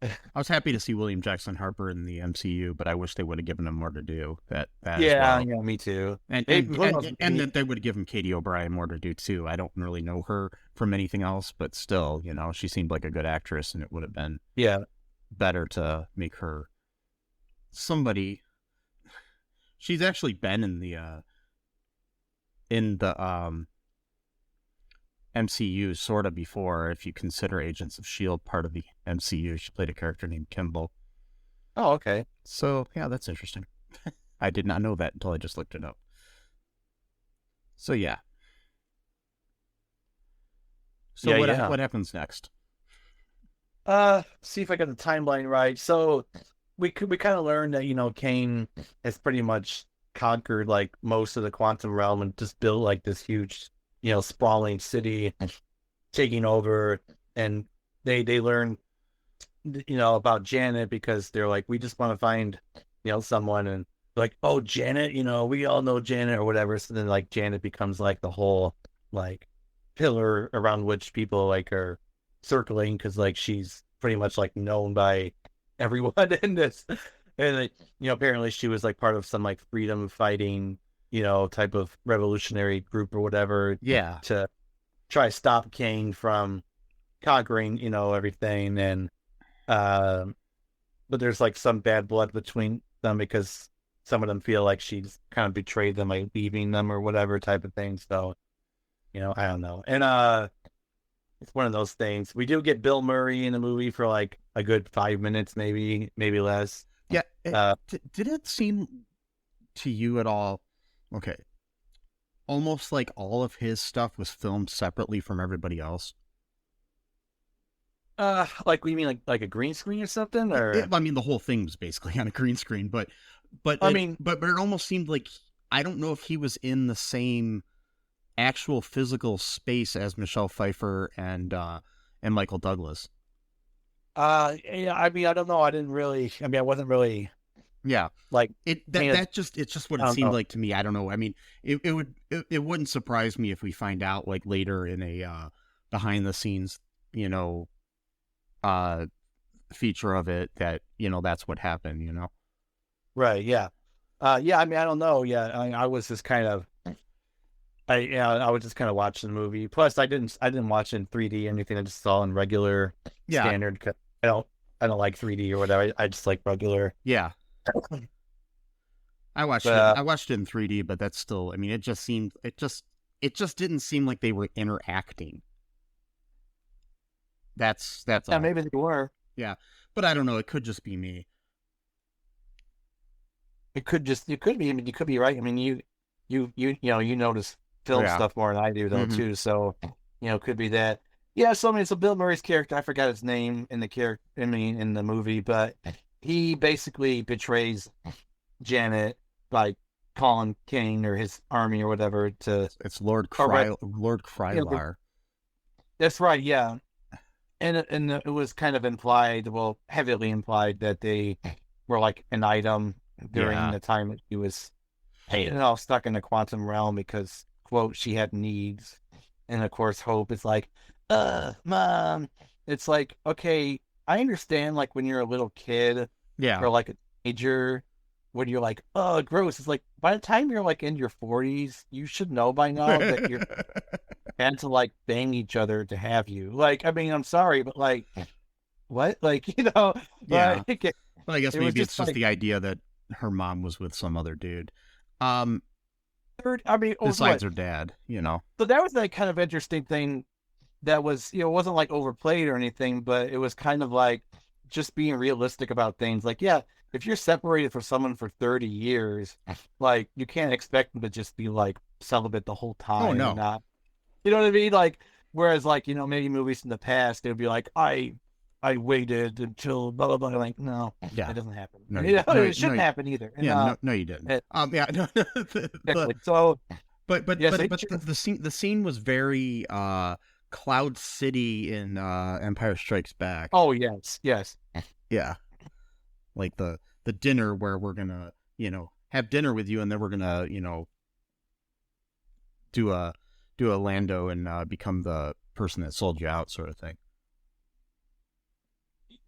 I was happy to see William Jackson Harper in the MCU, but I wish they would have given him more to do. That as Yeah, well. yeah, me too. And that they would have given Katie O'Brien more to do too. I don't really know her from anything else, but still, she seemed like a good actress, and it would have been better to make her somebody. She's actually been in the MCU sort of before, if you consider Agents of S.H.I.E.L.D. part of the MCU. She played a character named Kimball. Oh, okay. So, yeah, that's interesting. I did not know that until I just looked it up. So, yeah. So, what happens next? See if I got the timeline right. So, we kind of learned that, Kane has pretty much conquered, like, most of the quantum realm and just built, like, this huge, sprawling city, taking over, and they learn, about Janet because they're like, we just want to find, someone, and like, oh, Janet, we all know Janet or whatever. So then, like, Janet becomes like the whole like pillar around which people like are circling because like she's pretty much like known by everyone in this, and like, apparently she was like part of some like freedom fighting, type of revolutionary group or whatever. Yeah. To try to stop Kane from conquering, everything. And, but there's like some bad blood between them because some of them feel like she's kind of betrayed them, like leaving them or whatever type of thing. So, I don't know. And, it's one of those things. We do get Bill Murray in the movie for like a good 5 minutes, maybe less. Yeah. Did it seem to you at all? Okay. Almost like all of his stuff was filmed separately from everybody else. Like, what do you mean, like a green screen or something? Or I mean, the whole thing was basically on a green screen, but but it almost seemed like, I don't know if he was in the same actual physical space as Michelle Pfeiffer and Michael Douglas. Yeah, I mean, I don't know. I wasn't really. Yeah, like it's just what it seemed like to me. I don't know. I mean, it wouldn't surprise me if we find out like later in a behind the scenes, feature of it that that's what happened. Right. Yeah. Yeah. I mean, I don't know. Yeah. I was just kind of. I was just kind of watching the movie. Plus, I didn't watch it in 3D or anything. I just saw in regular standard. Cause I don't like 3D or whatever. I just like regular. Yeah. I watched it in 3D, but that's still, I mean, it just didn't seem like they were interacting. That's yeah, all. Maybe they were. Yeah. But I don't know, it could just be me. It could be. I mean, you could be right. I mean, you notice film stuff more than I do though, too. So, it could be that. Yeah, so I mean, so Bill Murray's character, I forgot his name in the movie, but he basically betrays Janet by calling Kane or his army or whatever to. It's Lord Krylar. That's right, yeah. And it was kind of implied, well, heavily implied, that they were like an item during the time that he was stuck in the quantum realm because, quote, she had needs. And of course, Hope is like, Mom. It's like, okay, I understand, like, when you're a little kid, or like a teenager, when you're like, oh, gross. It's like, by the time you're like in your 40s, you should know by now that you're and to like bang each other to have you. Like, I mean, I'm sorry, but like, what? Like, Yeah. Like, Well, I guess maybe it's just like, the idea that her mom was with some other dude. I mean, besides her dad, So that was that kind of interesting thing that was, it wasn't like overplayed or anything, but it was kind of like just being realistic about things. Like, yeah, if you're separated from someone for 30 years, like, you can't expect them to just be like celibate the whole time. Oh, no. Not, you know what I mean? Like, whereas like, maybe movies in the past, they would be like, I waited until blah, blah, blah. Like, no, that doesn't happen. No, it shouldn't happen either. And, no, you didn't. But the scene was very Cloud City in Empire Strikes Back. Oh, yes. Yeah. Like the dinner where we're gonna, have dinner with you, and then we're gonna, do a Lando and become the person that sold you out, sort of thing.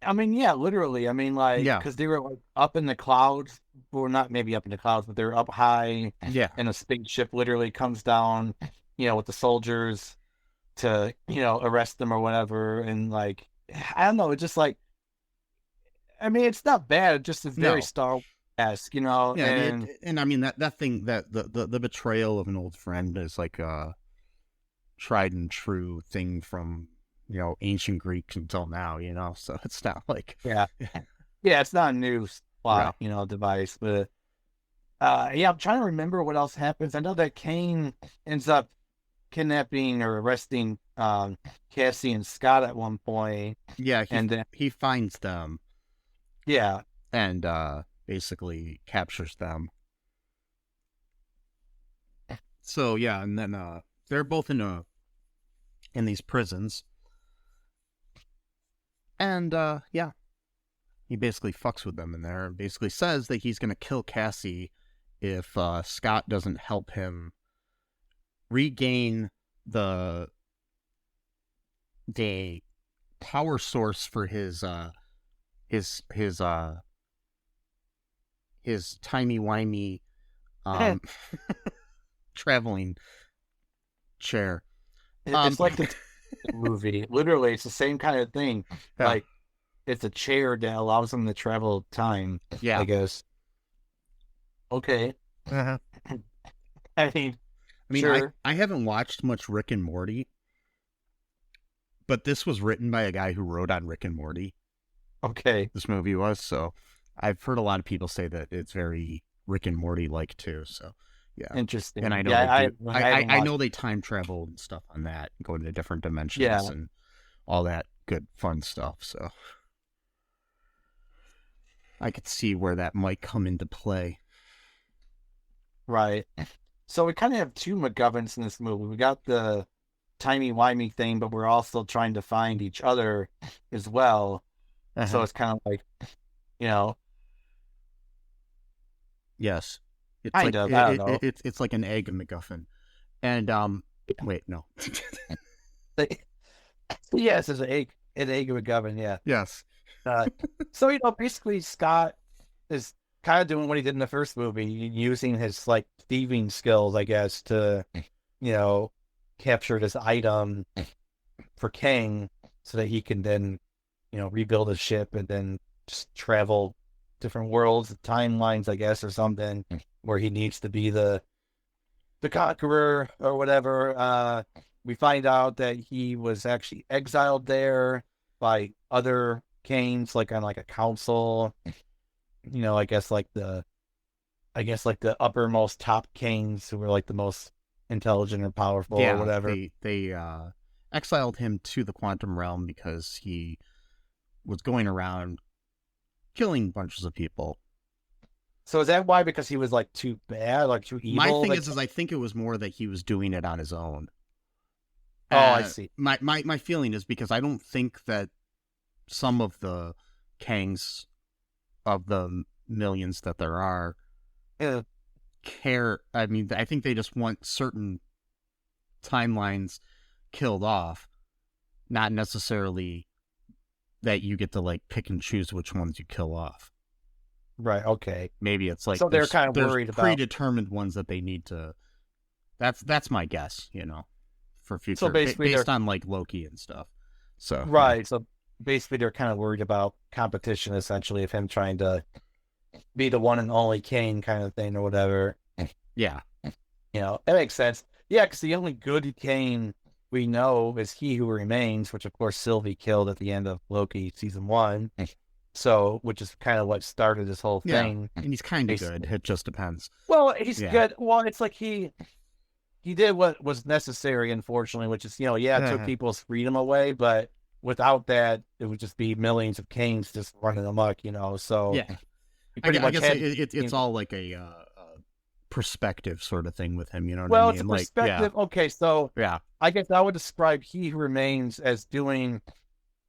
I mean, yeah, literally. I mean, like, Yeah. because they were like up in the clouds, or not maybe up in the clouds, but they're up high, Yeah. and a spaceship literally comes down, with the soldiers to, arrest them or whatever. And like, I don't know, it's just like, I mean, it's not bad. It's just it's very No. Star Wars-esque, Yeah, and and I mean that thing, that the betrayal of an old friend is like a tried and true thing from ancient Greek until now, so it's not like yeah, yeah, it's not a new yeah. plot, device, but yeah, I'm trying to remember what else happens. I know that Kane ends up kidnapping or arresting Cassie and Scott at one point, Yeah, and then he finds them yeah, and basically captures them. So yeah, and then they're both in these prisons. And yeah, he basically fucks with them in there and basically says that he's going to kill Cassie if Scott doesn't help him regain the power source for his timey-wimey traveling chair. it's like the movie. Literally, it's the same kind of thing. Yeah. Like, it's a chair that allows them to travel time. Yeah. I guess. Okay. Uh-huh. I mean, sure. I haven't watched much Rick and Morty, but this was written by a guy who wrote on Rick and Morty. Okay. This movie was, so I've heard a lot of people say that it's very Rick and Morty-like too, so yeah. Interesting. And I know I know they time travel and stuff on that, go into different dimensions and all that good fun stuff, so I could see where that might come into play. Right. So we kind of have two MacGuffins in this movie. We got the timey-wimey thing, but we're also trying to find each other as well. Uh-huh. So it's kind of like, Yes. It's kind of, I don't know. It's like an egg MacGuffin. And, wait, no. Yes, it's an egg MacGuffin, yeah. Yes. So, basically Scott is kind of doing what he did in the first movie, using his, like, thieving skills, I guess, to, capture this item for King so that he can then, rebuild his ship and then just travel different worlds, timelines, I guess, or something, where he needs to be the conqueror or whatever. We find out that he was actually exiled there by other Kanes, like on like a council. I guess like the uppermost top Kanes who were like the most intelligent or powerful or whatever. They exiled him to the quantum realm because he was going around killing bunches of people. So is that why? Because he was like too bad, like too evil? My thing is I think it was more that he was doing it on his own. Oh, I see. My feeling is because I don't think that some of the Kangs of the millions that there are care. I mean, I think they just want certain timelines killed off, not necessarily that you get to like pick and choose which ones you kill off. Right. Okay. Maybe it's like so they're kind of worried about predetermined ones that they need to. That's my guess. For future. So basically, based on like Loki and stuff. So right. Yeah. So basically, they're kind of worried about competition, essentially, of him trying to be the one and only Kane kind of thing or whatever. Yeah. That makes sense. Yeah, because the only good Kane we know is He Who Remains, which of course Sylvie killed at the end of Loki season 1. So, which is kind of what started this whole thing. And he's kind of good. It just depends. Well, he's good. Well, it's like he did what was necessary, unfortunately, which is, it took people's freedom away, but without that, it would just be millions of Kanes just running amok, So yeah, I guess it's all like a perspective sort of thing with him, what I mean? It's a perspective. Like, okay, so I guess I would describe He Who Remains as doing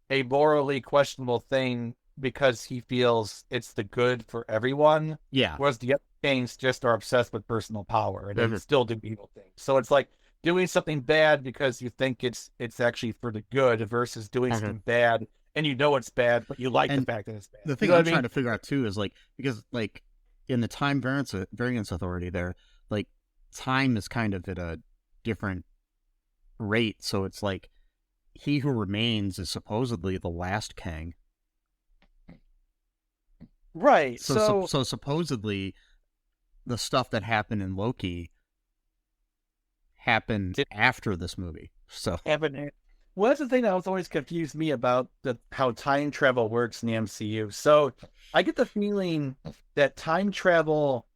a morally questionable thing because he feels it's the good for everyone. Yeah. Whereas the other Kanes just are obsessed with personal power and they still do evil things. So it's like doing something bad because you think it's actually for the good versus doing something bad and you know it's bad, but you like And the fact that it's bad. The thing I'm trying to figure out too is like, because like in the time variance authority there, like time is kind of at a different rate, so it's like he who remains is supposedly the last Kang. Right. So supposedly the stuff that happened in Loki happened after this movie. So well, that's the thing that was always confused me about how time travel works in the MCU. So I get the feeling that time travel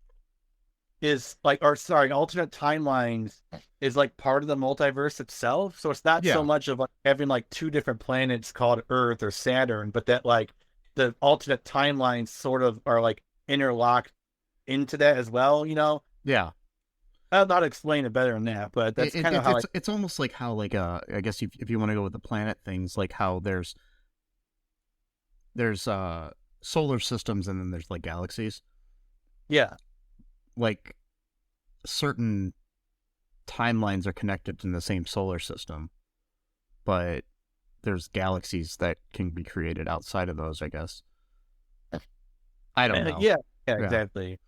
is like, alternate timelines is like part of the multiverse itself. So it's not so much of like having like two different planets called Earth or Saturn, but that like the alternate timelines sort of are like interlocked into that as well, you know? Yeah. I'll not explain it better than that, but that's kind of how it's almost like how like I guess if you want to go with the planet things, like how there's solar systems and then there's like galaxies. Yeah. Like certain timelines are connected in the same solar system, but there's galaxies that can be created outside of those, I guess. I don't know. Yeah, exactly.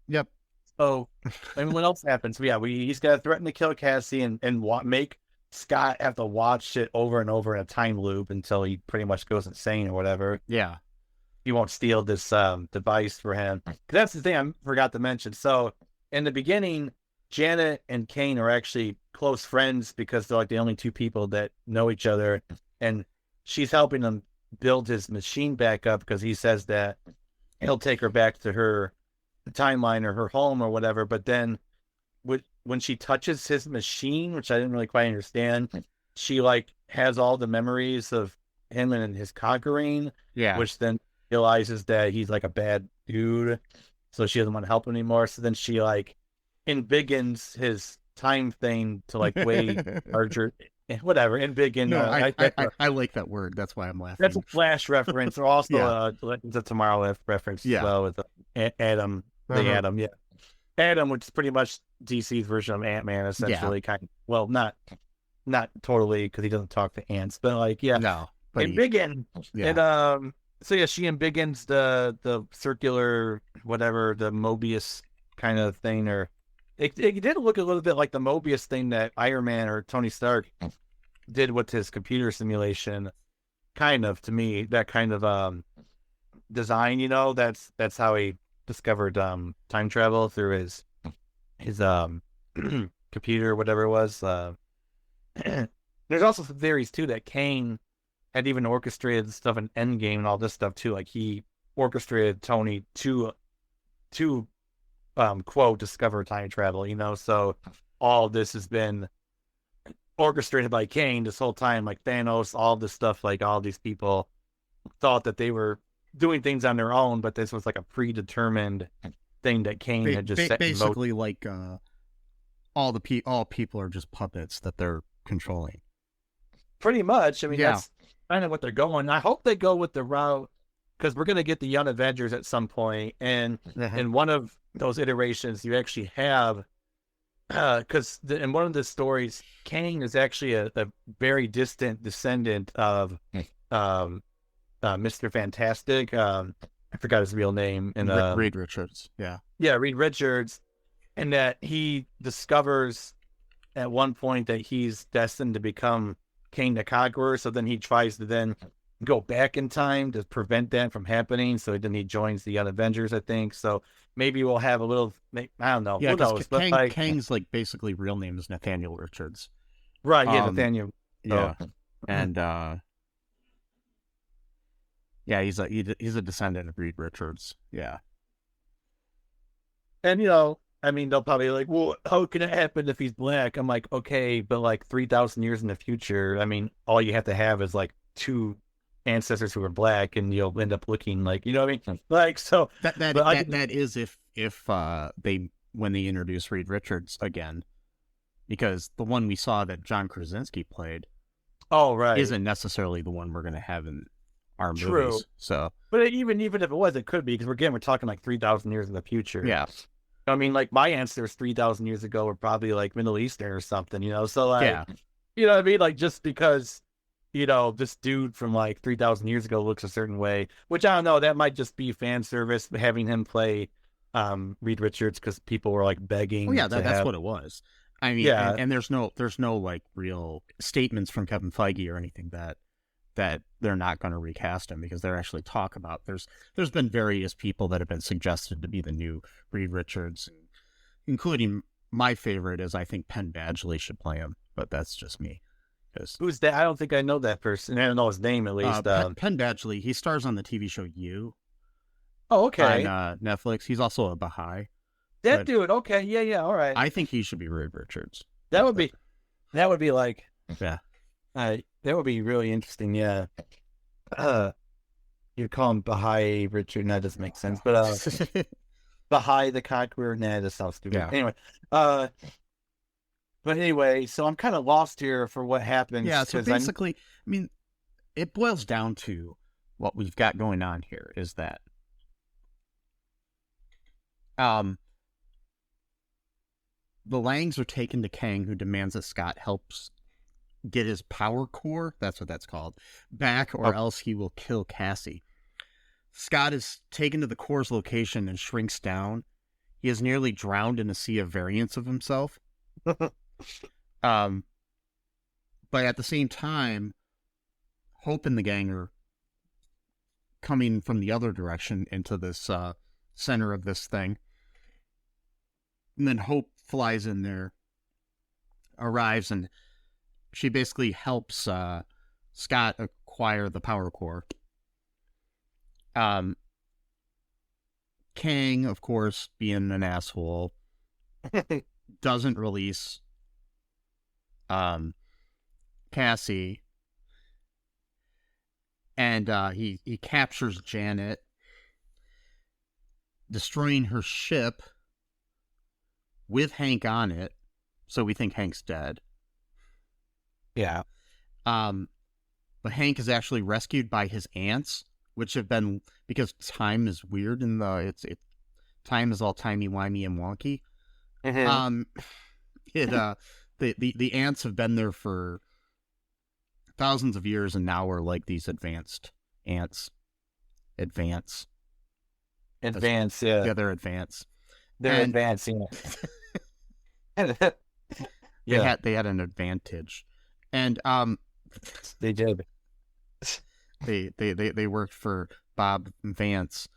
Yep. Oh, I mean, what else happens? Yeah, he's got to threaten to kill Cassie and make Scott have to watch it over and over in a time loop until he pretty much goes insane or whatever. Yeah. He won't steal this device for him. That's the thing I forgot to mention. So in the beginning, Janet and Kane are actually close friends because they're like the only two people that know each other. And she's helping him build his machine back up because he says that he'll take her back to her timeline or her home or whatever. But then when she touches his machine, which I didn't really quite understand, she like has all the memories of him and his conquering, which then realizes that he's like a bad dude, so she doesn't want to help him anymore. So then she like embiggens his time thing to like way larger, whatever. Embiggen. No, I like that word. That's why I'm laughing. That's a Flash reference, or also Legends of Tomorrow reference as well with Adam, Atom, Adam, which is pretty much DC's version of Ant-Man, essentially. Kind of, well, not totally because he doesn't talk to ants, but like but embiggen. And so she embiggens the circular whatever, the Mobius kind of thing, or it did look a little bit like the Mobius thing that Iron Man or Tony Stark did with his computer simulation, kind of, to me, that kind of design, you know. That's how he discovered time travel through his computer, whatever it was. There's also some theories too that Kane had even orchestrated stuff in Endgame and all this stuff too. Like he orchestrated Tony to quote discover time travel, you know. So all this has been orchestrated by Kane this whole time. Like Thanos, all this stuff. Like all these people thought that they were doing things on their own, but this was like a predetermined thing that Kane had just set basically in motion. Like all people are just puppets that they're controlling. Pretty much. I mean, that's kind of what they're going. I hope they go with the route, because we're going to get the Young Avengers at some point, and in one of those iterations, you actually have, because in one of the stories, Kang is actually a very distant descendant of Mr. Fantastic. I forgot his real name. And Reed Richards. Yeah, Reed Richards, and that he discovers at one point that he's destined to become Kang the Conqueror. So then he tries to then go back in time to prevent that from happening. So then he joins the Young Avengers, I think. So maybe we'll have a little, I don't know. Yeah, who knows? But Kang's like basically real name is Nathaniel Richards. Right, Nathaniel. Yeah. And he's a descendant of Reed Richards. Yeah. And you know, I mean, they'll probably like, well, how can it happen if he's black? I'm like, okay, but like 3,000 years in the future, I mean, all you have to have is like two ancestors who are black, and you'll end up looking like, you know what I mean? Like, so that is if they when they introduce Reed Richards again, because the one we saw that John Krasinski played, isn't necessarily the one we're going to have in our movies. So, but even if it was, it could be, because we're talking like 3,000 years in the future. Yeah. I mean, like my ancestors 3,000 years ago were probably like Middle Eastern or something, you know? So like, you know what I mean? Like just because this dude from like 3,000 years ago looks a certain way, which I don't know. That might just be fan service, having him play Reed Richards because people were like begging. Oh yeah, to that's have... what it was. I mean, Yeah. and there's no like real statements from Kevin Feige or anything that they're not going to recast him, because they're actually talk about there's been various people that have been suggested to be the new Reed Richards, including my favorite is I think Penn Badgley should play him, but that's just me. Who's that? I don't think I know that person. I don't know his name at least. Penn Badgley, he stars on the TV show You. Oh, okay. On Netflix. He's also a Baha'i. That dude. Okay. Yeah. All right. I think he should be Reed Richards. That would be like, yeah. That would be really interesting. Yeah. You call him Baha'i Richard. That doesn't make sense. But Baha'i the Conqueror. Nah, that sounds stupid. Yeah. Anyway. But anyway, so I'm kind of lost here for what happens. Yeah. So basically, I mean, it boils down to what we've got going on here is that the Langs are taken to Kang, who demands that Scott helps get his power core, that's what that's called, back, or else he will kill Cassie. Scott is taken to the core's location and shrinks down. He is nearly drowned in a sea of variants of himself. But at the same time, Hope and the gang are coming from the other direction into this center of this thing. And then Hope flies in there, arrives, and she basically helps Scott acquire the power core. Kang, of course, being an asshole, doesn't release Cassie, and he captures Janet, destroying her ship with Hank on it, so we think Hank's dead. Yeah. But Hank is actually rescued by his aunts, which have been, because time is weird in time is all timey-wimey and wonky. Mm-hmm. The ants have been there for thousands of years, and now are like these advanced ants. Advance, yeah. Yeah, they're advanced. They're advancing. Yeah. They had an advantage. And they did. They worked for Bob Vance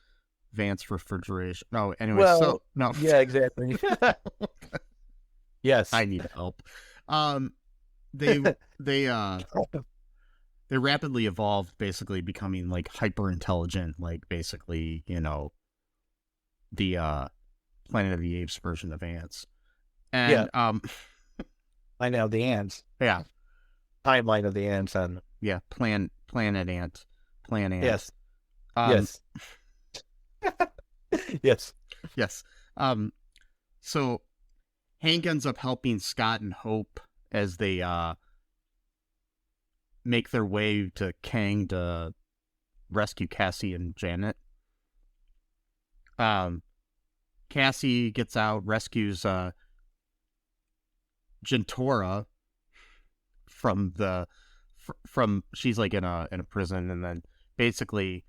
Refrigeration. No, anyway, well, no. Yeah, exactly. Yes. I need help. They rapidly evolved, basically becoming like hyper intelligent, like basically, the Planet of the Apes version of ants. And I know the ants. Yeah. Timeline of the ants on Planet Ant. Yes. Yes. Yes. Yes. So Hank ends up helping Scott and Hope as they make their way to Kang to rescue Cassie and Janet. Cassie gets out, rescues Gentora from she's like in a prison, and then basically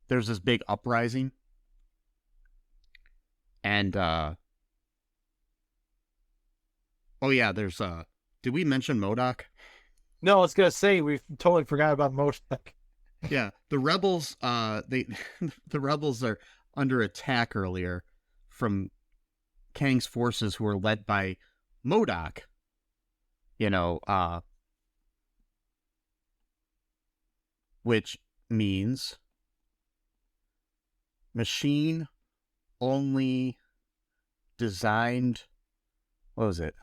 there's this big uprising, and there's did we mention MODOK? No, I was gonna say we totally forgot about MODOK. Yeah, the rebels the rebels are under attack earlier from Kang's forces, who are led by MODOK. Which means machine only designed. What was it?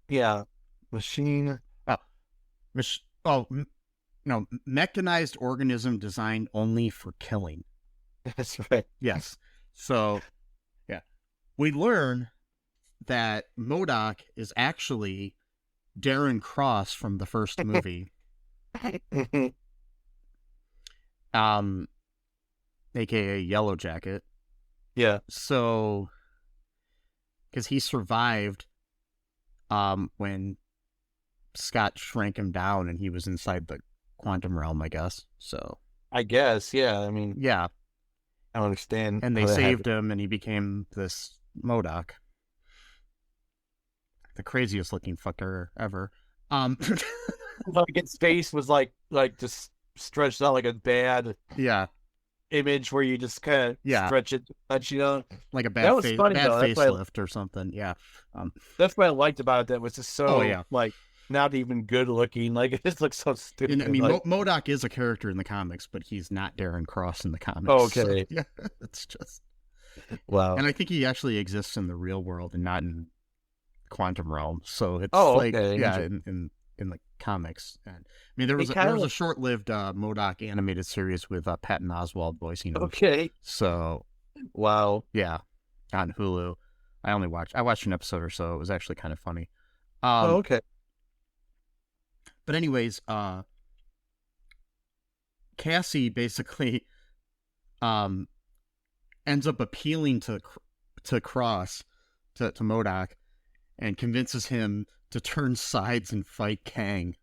Yeah, machine. No, mechanized organism designed only for killing. That's right. Yes. So, yeah, we learn that MODOK is actually Darren Cross from the first movie. AKA Yellow Jacket. Yeah. So, because he survived when Scott shrank him down, and he was inside the quantum realm, I guess. So I guess, yeah. I mean, yeah, I don't understand. and they how that saved happened. him, and he became this MODOK, the craziest looking fucker ever. Like its face was like just stretched out like a bad Yeah, image where you just kind of Yeah. stretch it too much, you know. like a That bad was funny, bad though. That's why facelift or something. Yeah, that's what I liked about it. That was just so Oh, yeah. like not even good looking. Like it just looks so stupid. and, I mean, like, MODOK is a character in the comics, but he's not Darren Cross in the comics. Oh, so, okay. yeah, it's just, wow. and I think he actually exists in the real world and not in quantum realm. So it's Oh, like, okay. yeah, in the comics. And I mean, there was kinda a look- short-lived MODOK animated series with Patton Oswalt voicing him. Okay. So Wow. yeah, on Hulu. I watched an episode or so. It was actually kind of funny. Oh, okay. But anyways, Cassie basically ends up appealing to Cross, to MODOK, and convinces him to turn sides and fight Kang.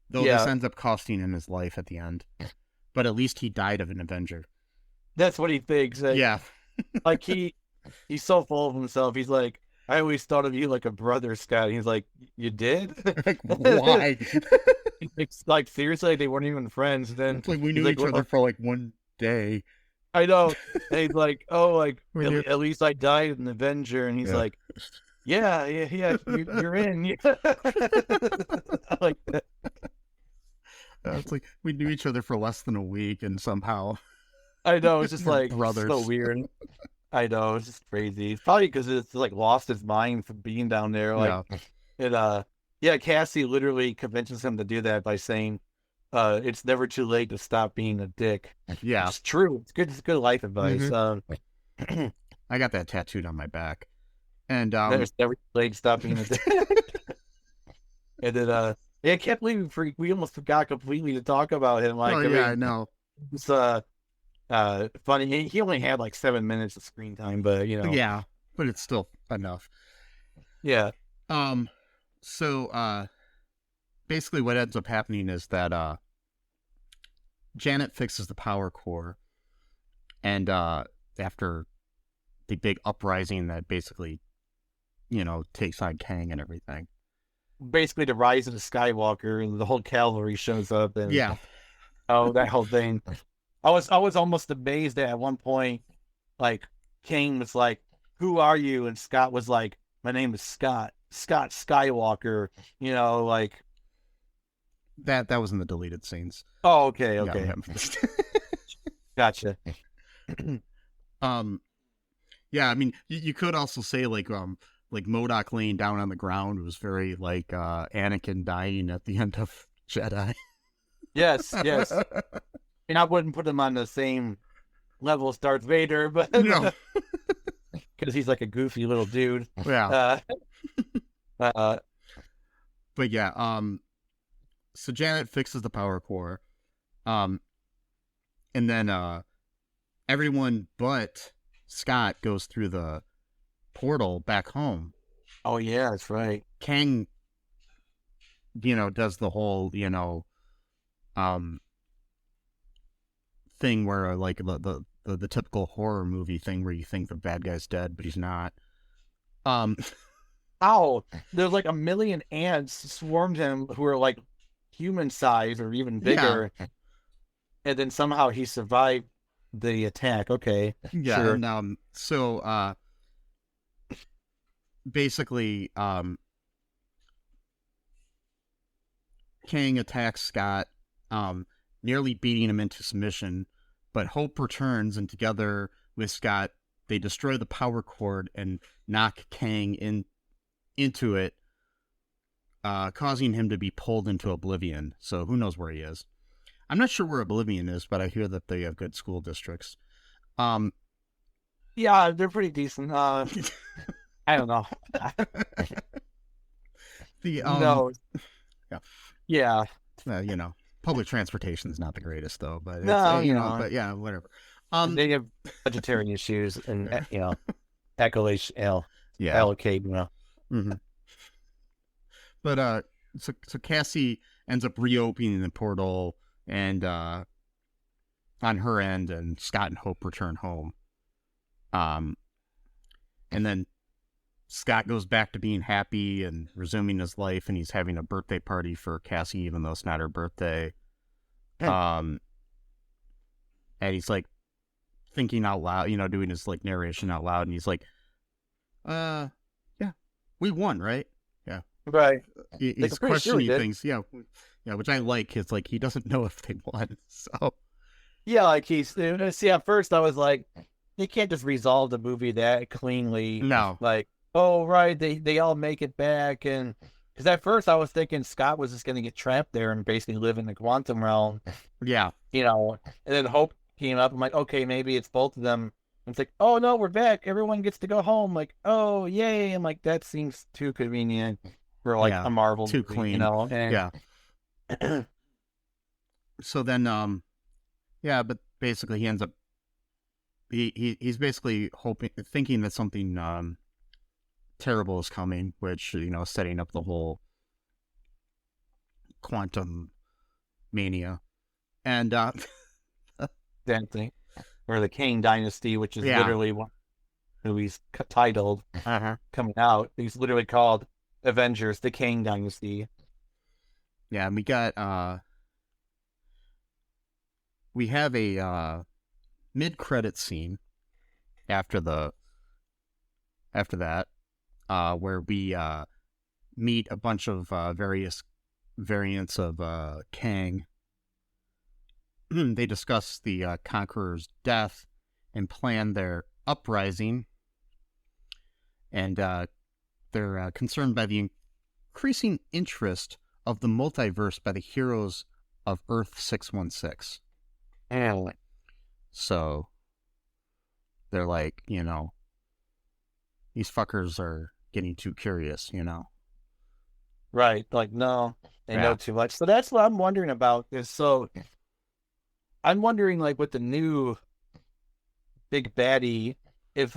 Though Yeah. this ends up costing him his life at the end. But at least he died of an Avenger. That's what he thinks. Like, Yeah. like he's so full of himself. He's like, I always thought of you like a brother, Scott. He's like, you did? Like, why? It's like seriously, they weren't even friends. Then It's like we he's knew like, each other for like one day. I know. And he's like, oh, like We knew- at least I died in Avenger, and he's Yeah. like, yeah, you're in. Yeah. I like that. It's like we knew each other for less than a week, and somehow I know. It's just You're like brothers. so weird. I know. It's just crazy. It's probably because it's like lost his mind from being down there. Like yeah, Cassie literally convinces him to do that by saying, it's never too late to stop being a dick. yeah. It's true. It's good. It's good life advice. I got that tattooed on my back, and There's never too late to stop being a dick. And then, yeah, I can't believe we almost forgot completely to talk about him. Like, oh I yeah, I mean, know. it's funny. He only had like 7 minutes of screen time, but you know, Yeah, but it's still enough. yeah. So basically what ends up happening is that Janet fixes the power core, and after the big uprising that basically, takes on Kang and everything. Basically, the rise of the Skywalker, and the whole cavalry shows up, and Yeah. oh, that whole thing. I was almost amazed that at one point, like Kang was like, "Who are you?" and Scott was like, "My name is Scott Skywalker." You know, like, That was in the deleted scenes. oh, okay, Yeah. gotcha. Yeah, I mean, you could also say like MODOK laying down on the ground was very like Anakin dying at the end of Jedi. Yes. And I wouldn't put him on the same level as Darth Vader, but No. because he's like a goofy little dude. Yeah. But yeah, so Janet fixes the power core. And then everyone but Scott goes through the portal back home. oh yeah, that's right. Kang, does the whole, thing where like the typical horror movie thing where you think the bad guy's dead, but he's not. Ow! There's like a million ants swarmed him who are like human size or even bigger, and then somehow he survived the attack. Okay, Yeah, sure. and so basically Kang attacks Scott, nearly beating him into submission, but Hope returns, and together with Scott, they destroy the power cord and knock Kang into it, causing him to be pulled into oblivion. So who knows where he is. I'm not sure where Oblivion is, but I hear that they have good school districts. Yeah, they're pretty decent. I don't know. The No. Yeah. Yeah. Public transportation is not the greatest though, but it's, No, but yeah, whatever. They have vegetarian issues and yeah. allocate. Mhm. But so Cassie ends up reopening the portal, and on her end, and Scott and Hope return home. And then Scott goes back to being happy and resuming his life, and he's having a birthday party for Cassie, even though it's not her birthday. And he's like thinking out loud, doing his like narration out loud, and he's like, yeah, we won, right? Yeah. Right. He's questioning things. Yeah, which I like. It's like he doesn't know if they won. So yeah, like see, at first I was like, you can't just resolve the movie that cleanly. No. Like, oh right, they all make it back, and because at first I was thinking Scott was just gonna get trapped there and basically live in the quantum realm. Yeah. And then Hope came up. I'm like, okay, maybe it's both of them. And it's like, oh no, we're back. Everyone gets to go home. Like, oh yay! I'm like, that seems too convenient for like a Marvel too movie, clean. And... Yeah. So then, but basically he ends up. He's basically thinking that something terrible is coming, which setting up the whole quantum mania, and that thing, or the Kang Dynasty, which is literally what movie's titled coming out. He's literally called Avengers: The Kang Dynasty. Yeah, and we have a mid-credit scene after that, where we meet a bunch of various variants of Kang. They discuss the Conqueror's death and plan their uprising, and they're concerned by the increasing interest of the multiverse by the heroes of Earth 616. And so they're like, these fuckers are getting too curious, Right. Like, no, they know too much. So that's what I'm wondering about. So I'm wondering, like, with the new big baddie, if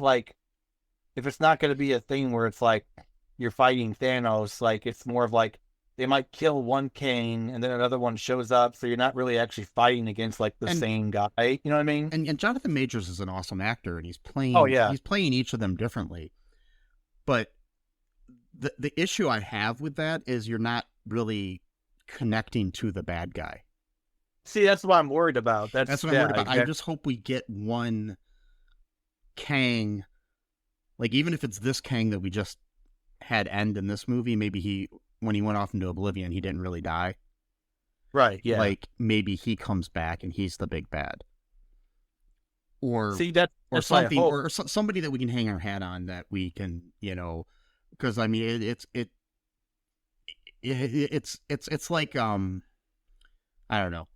it's not going to be a thing where it's like you're fighting Thanos, like it's more of like they might kill one Kang and then another one shows up, so you're not really actually fighting against like the same guy. You know what I mean? And Jonathan Majors is an awesome actor, and he's playing. He's playing each of them differently. But the issue I have with that is you're not really connecting to the bad guy. See, that's what I'm worried about. That's what I'm worried about. Exactly. I just hope we get one Kang, like even if it's this Kang that we just had end in this movie, maybe when he went off into oblivion, he didn't really die. Right, yeah. Like maybe he comes back and he's the big bad. Or that's something, or somebody that we can hang our hat on, that we can, because I mean it's like I don't know.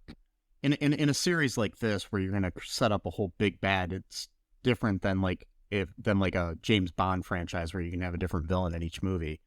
In a series like this where you're gonna set up a whole big bad, it's different than like a James Bond franchise where you can have a different villain in each movie.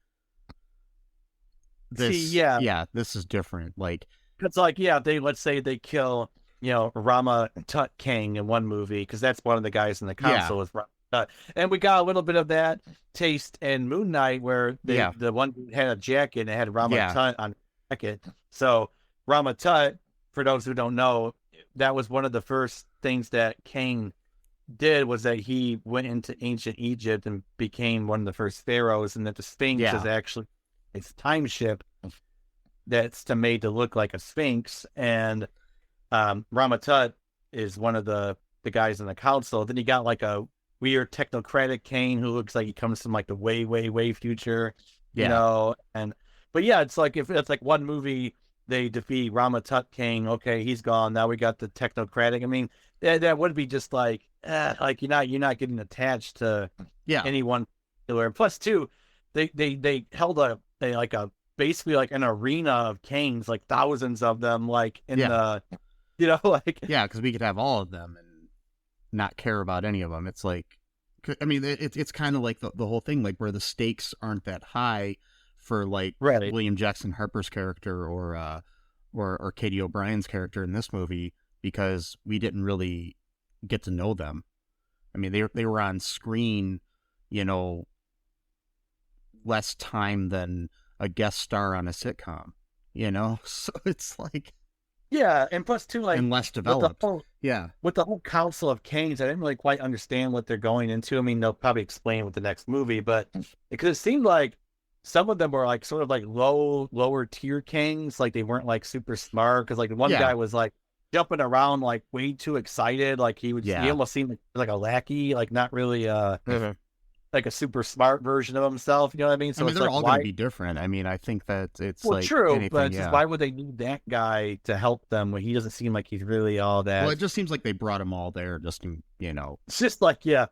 This is different. Like it's like let's say they kill Rama Tut Kang in one movie, because that's one of the guys in the council is Rama Tut, and we got a little bit of that taste in Moon Knight where the one had a jacket and it had Rama Tut on the jacket. So Rama Tut, for those who don't know, that was one of the first things that Kang did, was that he went into ancient Egypt and became one of the first pharaohs, and that the Sphinx is actually it's a time ship that's made to look like a Sphinx, and Rama Tut is one of the guys in the council. Then you got like a weird technocratic Kang who looks like he comes from like the way, way, way future, but it's like if it's like one movie they defeat Rama Tut Kang, okay, he's gone. Now we got the technocratic. I mean, that would be just like you're not getting attached to anyone particular. And plus, too, they held basically like an arena of Kangs, like thousands of them, like in the because we could have all of them and not care about any of them. It's like, I mean, it's kind of like the whole thing, like where the stakes aren't that high for like William Jackson Harper's character or Katie O'Brien's character in this movie, because we didn't really get to know them. I mean, they were on screen, less time than a guest star on a sitcom, you know? So it's like, Yeah, and plus too, like, and less with the developed. whole Yeah. with the whole Council of Kings, I didn't really quite understand what they're going into. I mean, they'll probably explain with the next movie, but because it seemed like some of them were like sort of like lower tier kings, like they weren't like super smart. Because like the one Yeah. guy was like jumping around like way too excited, like he Yeah. almost seemed like a lackey, like not really Mhm. like a super smart version of himself. You know what I mean? So I mean, it's they're like, all going why? to be different. I mean, I think that it's Well, like true, anything. but it's just Yeah. why would they need that guy to help them when he doesn't seem like he's really all that? Well, it just seems like they brought them all there just to, you know, It's just like, yeah,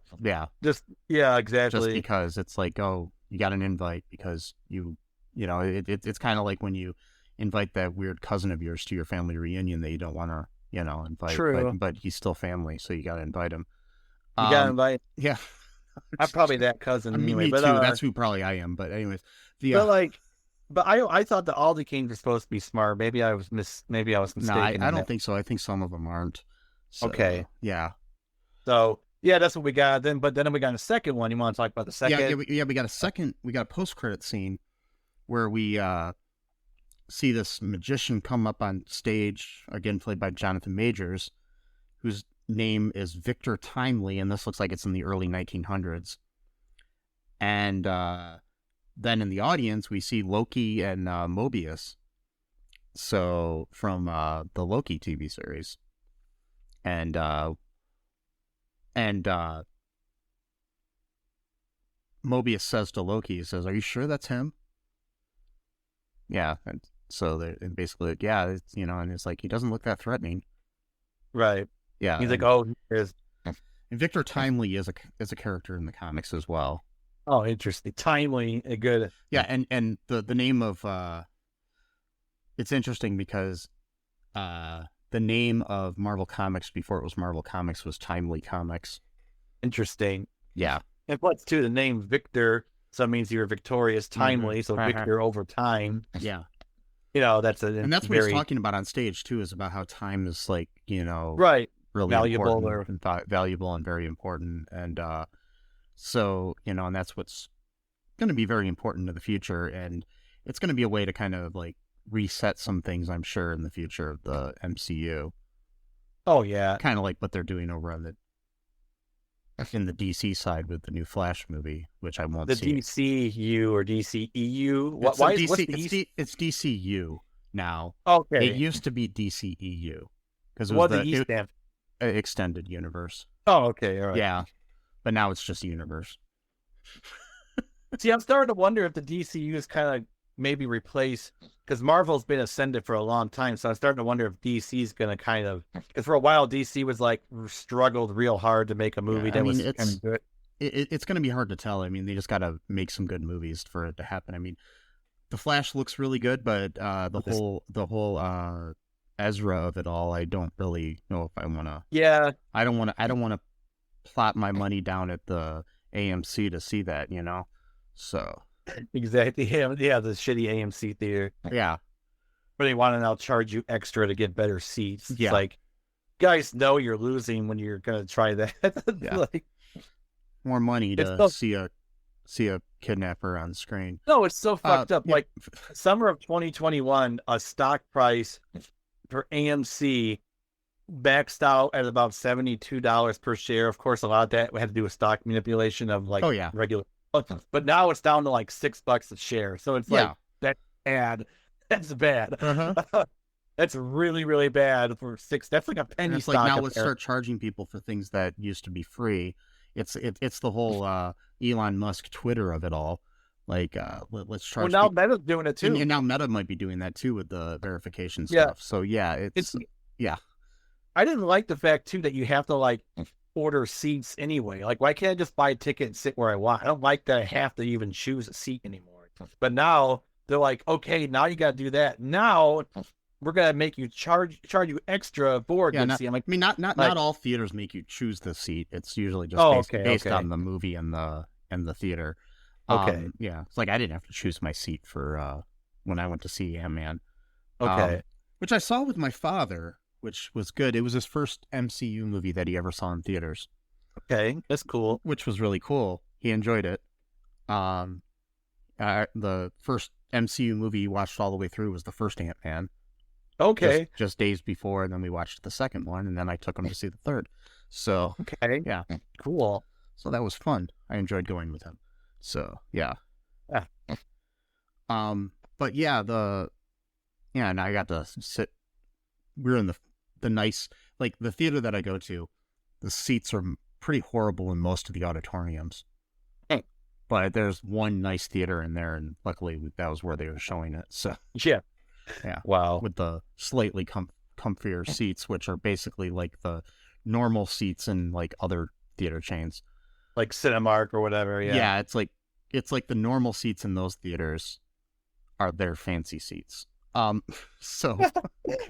just exactly. because it's like, oh, you got an invite because you know, it's kind of like when you invite that weird cousin of yours to your family reunion that you don't want to, you know, invite, True. but he's still family, so you got to invite him. You got to invite. Yeah. I'm probably that cousin I mean, anyway. me But too. That's who probably I am. But anyways, but I thought the Aldi Kings were supposed to be smart. Maybe I was mistaken. No, I don't think so. I think some of them aren't. So, Okay. Yeah. So yeah, that's what we got. Then we got a second one. You want to talk about the second? Yeah. We got a second. We got a post-credit scene where we see this magician come up on stage, again played by Jonathan Majors, whose name is Victor Timely, and this looks like it's in the early 1900s. And then in the audience, we see Loki and Mobius. So from the Loki TV series, and Mobius says to Loki, he says, "Are you sure that's him?" Yeah, and so they're basically like, yeah, it's, you know, and it's like he doesn't look that threatening. Right. Yeah, He's like, oh, here's. And Victor Timely is a character in the comics as well. Oh, interesting. Timely, a good. Yeah, and the name of it's interesting because the name of Marvel Comics before it was Marvel Comics was Timely Comics. Interesting. Yeah. And plus, too, the name Victor, so it means you're victorious, timely, so Victor over time. Yeah. You know, that's and that's what he's talking about on stage too, is about how time is like, you know, right, really valuable important and valuable and very important, and so, you know, and that's what's going to be very important in the future, and it's going to be a way to kind of like reset some things, I'm sure, in the future of the MCU. Oh yeah, kind of like what they're doing over on in the DC side with the new Flash movie, which I won't see. The DCU or DCEU. Why is it's DCU now. Okay. It used to be DCEU because it was the E stand? Extended Universe. Oh, okay, all right. Yeah, but now it's just Universe. See, I'm starting to wonder if the DCU is kind of maybe replace, because Marvel's been ascended for a long time, so I'm starting to wonder if DC's going to kind of, because for a while DC was like struggled real hard to make a movie that was kind of good. It's going to be hard to tell. I mean, they just got to make some good movies for it to happen. I mean, The Flash looks really good, but the whole Ezra of it all, I don't really know if I want to. Yeah, I don't want to plop my money down at the AMC to see that, you know. So exactly. Yeah, the shitty AMC theater. Yeah, where they want to now charge you extra to get better seats. It's yeah, like, guys know you're losing when you're gonna try that. Yeah. Like, more money to see a kidnapper on screen. No, it's so fucked up. Yeah. Like summer of 2021, a stock price for AMC maxed out at about $72 per share. Of course, a lot of that had to do with stock manipulation of like regular. But now it's down to like $6 a share. So it's like that's bad. That's bad. Uh-huh. That's really, really bad for $6. That's like a penny it's stock. Like now let's start charging people for things that used to be free. It's the whole Elon Musk Twitter of it all. Like let's charge. Well, now Meta's doing it too, and now Meta might be doing that too with the verification stuff. So it's I didn't like the fact too that you have to like order seats anyway. Like, why can't I just buy a ticket and sit where I want? I don't like that I have to even choose a seat anymore. But now they're like, okay, now you got to do that. Now we're gonna make you charge you extra for a good seat. I'm like, I mean, not all theaters make you choose the seat. It's usually just based on the movie and the theater. Okay, it's like I didn't have to choose my seat for when I went to see Ant-Man. Okay, which I saw with my father, which was good. It was his first MCU movie that he ever saw in theaters. Okay, that's cool. Which was really cool. He enjoyed it. The first MCU movie we watched all the way through was the first Ant-Man. Okay. Just days before, and then we watched the second one, and then I took him to see the third. So, Okay. yeah. Cool. So that was fun. I enjoyed going with him. So, yeah. Yeah. But yeah, and I got to sit. We're in the nice, like the theater that I go to. The seats are pretty horrible in most of the auditoriums. Hey. But there's one nice theater in there, and luckily that was where they were showing it. So Yeah. yeah, Wow. with the slightly comfier seats, which are basically like the normal seats in like other theater chains, Like Cinemark or whatever. Yeah. Yeah, it's like the normal seats in those theaters are their fancy seats. So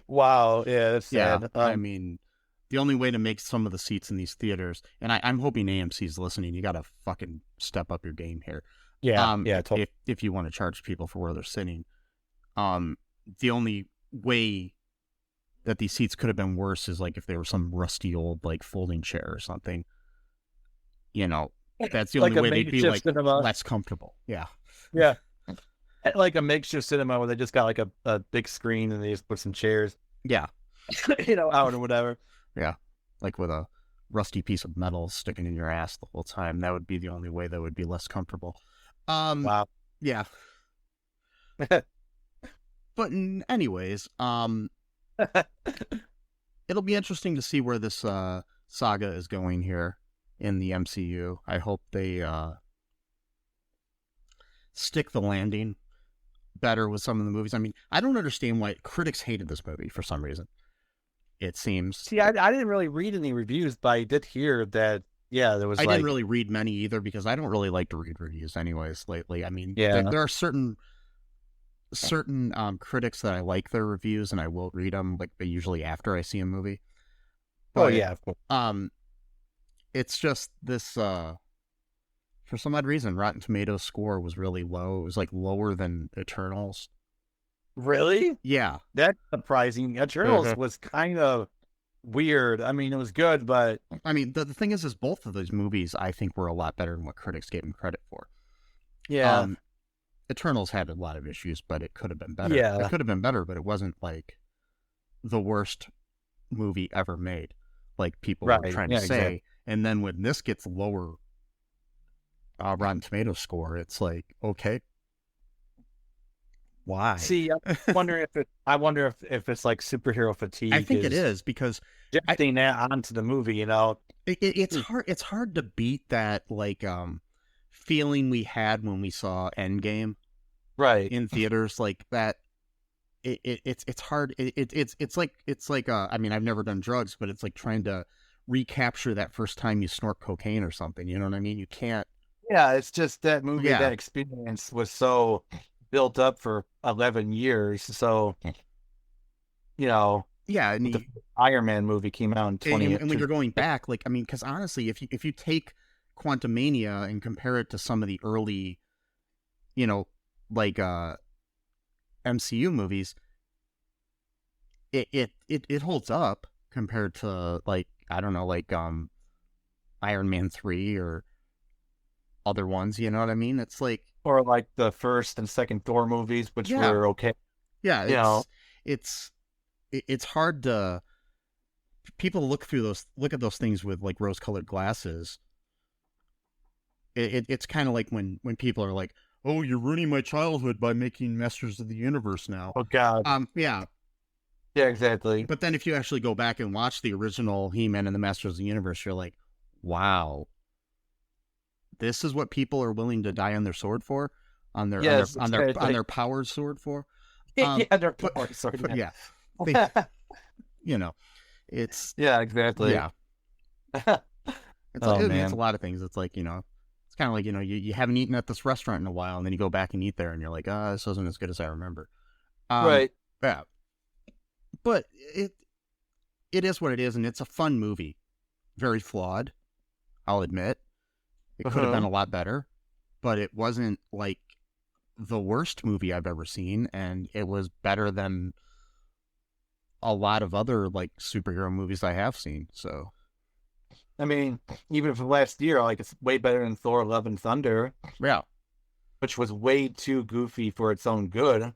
Wow. Yeah. That's yeah, sad. I mean, the only way to make some of the seats in these theaters, and I'm hoping AMC's listening, you got to fucking step up your game here. Yeah. Yeah. Totally. If you want to charge people for where they're sitting, the only way that these seats could have been worse is like if they were some rusty old like folding chair or something. You know, that's the Like only a way they'd be makeshift like cinema. less comfortable. Yeah. Yeah. Like a makeshift cinema where they just got like a big screen and they just put some chairs, Yeah. out or whatever. Yeah. Like with a rusty piece of metal sticking in your ass the whole time. That would be the only way that would be less comfortable. Wow. Yeah. But anyways, it'll be interesting to see where this saga is going here in the MCU. I hope they stick the landing better with some of the movies. I mean, I don't understand why critics hated this movie for some reason. It seems. See, I didn't really read any reviews, but I did hear that. Yeah, there was. I didn't really read many either because I don't really like to read reviews anyways lately. I mean, Yeah. there are certain critics that I like their reviews and I will read them like usually after I see a movie. But, Oh yeah, of course. It's just this for some odd reason Rotten Tomatoes score was really low. It was like lower than Eternals. Really? Yeah. That's surprising. Eternals was kind of weird. I mean, it was good, but I mean, the thing is both of those movies I think were a lot better than what critics gave them credit for. yeah. Eternals had a lot of issues, but it could have been better. Yeah. It could have been better, but it wasn't like the worst movie ever made, like people were Right. trying Yeah, to say. exactly. And then when this gets lower Rotten Tomatoes score, it's like, okay, why? See, I wonder if it's like superhero fatigue. I think it is because Projecting that onto the movie, it's hard. It's hard to beat that like feeling we had when we saw Endgame right? in theaters, like that. It's hard. It's like I mean, I've never done drugs, but it's like trying to recapture that first time you snort cocaine or something. You know what I mean? You can't. Yeah, it's just that movie, Yeah. that experience was so built up for 11 years. So, Yeah, and, the Iron Man movie came out in 20. and when you're going back, like I mean, because honestly, if you take Quantumania and compare it to some of the early, like MCU movies, it holds up compared to like I don't know, like Iron Man 3 or other ones. You know what I mean? It's like or like the first and second Thor movies, which Yeah. were okay. yeah, it's hard to people look at those things with like rose-colored glasses. It's kind of like when people are like, "Oh, you're ruining my childhood by making Masters of the Universe now." Oh God. Yeah. Yeah, exactly. But then if you actually go back and watch the original He-Man and the Masters of the Universe, you're like, "Wow, this is what people are willing to die on their sword for, on their Yes, on their exactly. powered sword for." Yeah, they're But, sorry. but yeah, it's Yeah, exactly. yeah. It's Oh, like, I mean, man. it's a lot of things. It's like, it's kind of like, you haven't eaten at this restaurant in a while, and then you go back and eat there, and you're like, this wasn't as good as I remember. Right. Yeah. But it is what it is, and it's a fun movie. Very flawed, I'll admit. It could have been a lot better, but it wasn't like the worst movie I've ever seen, and it was better than a lot of other like superhero movies I have seen. So I mean, even for last year, like it's way better than Thor: Love and Thunder. yeah, which was way too goofy for its own good.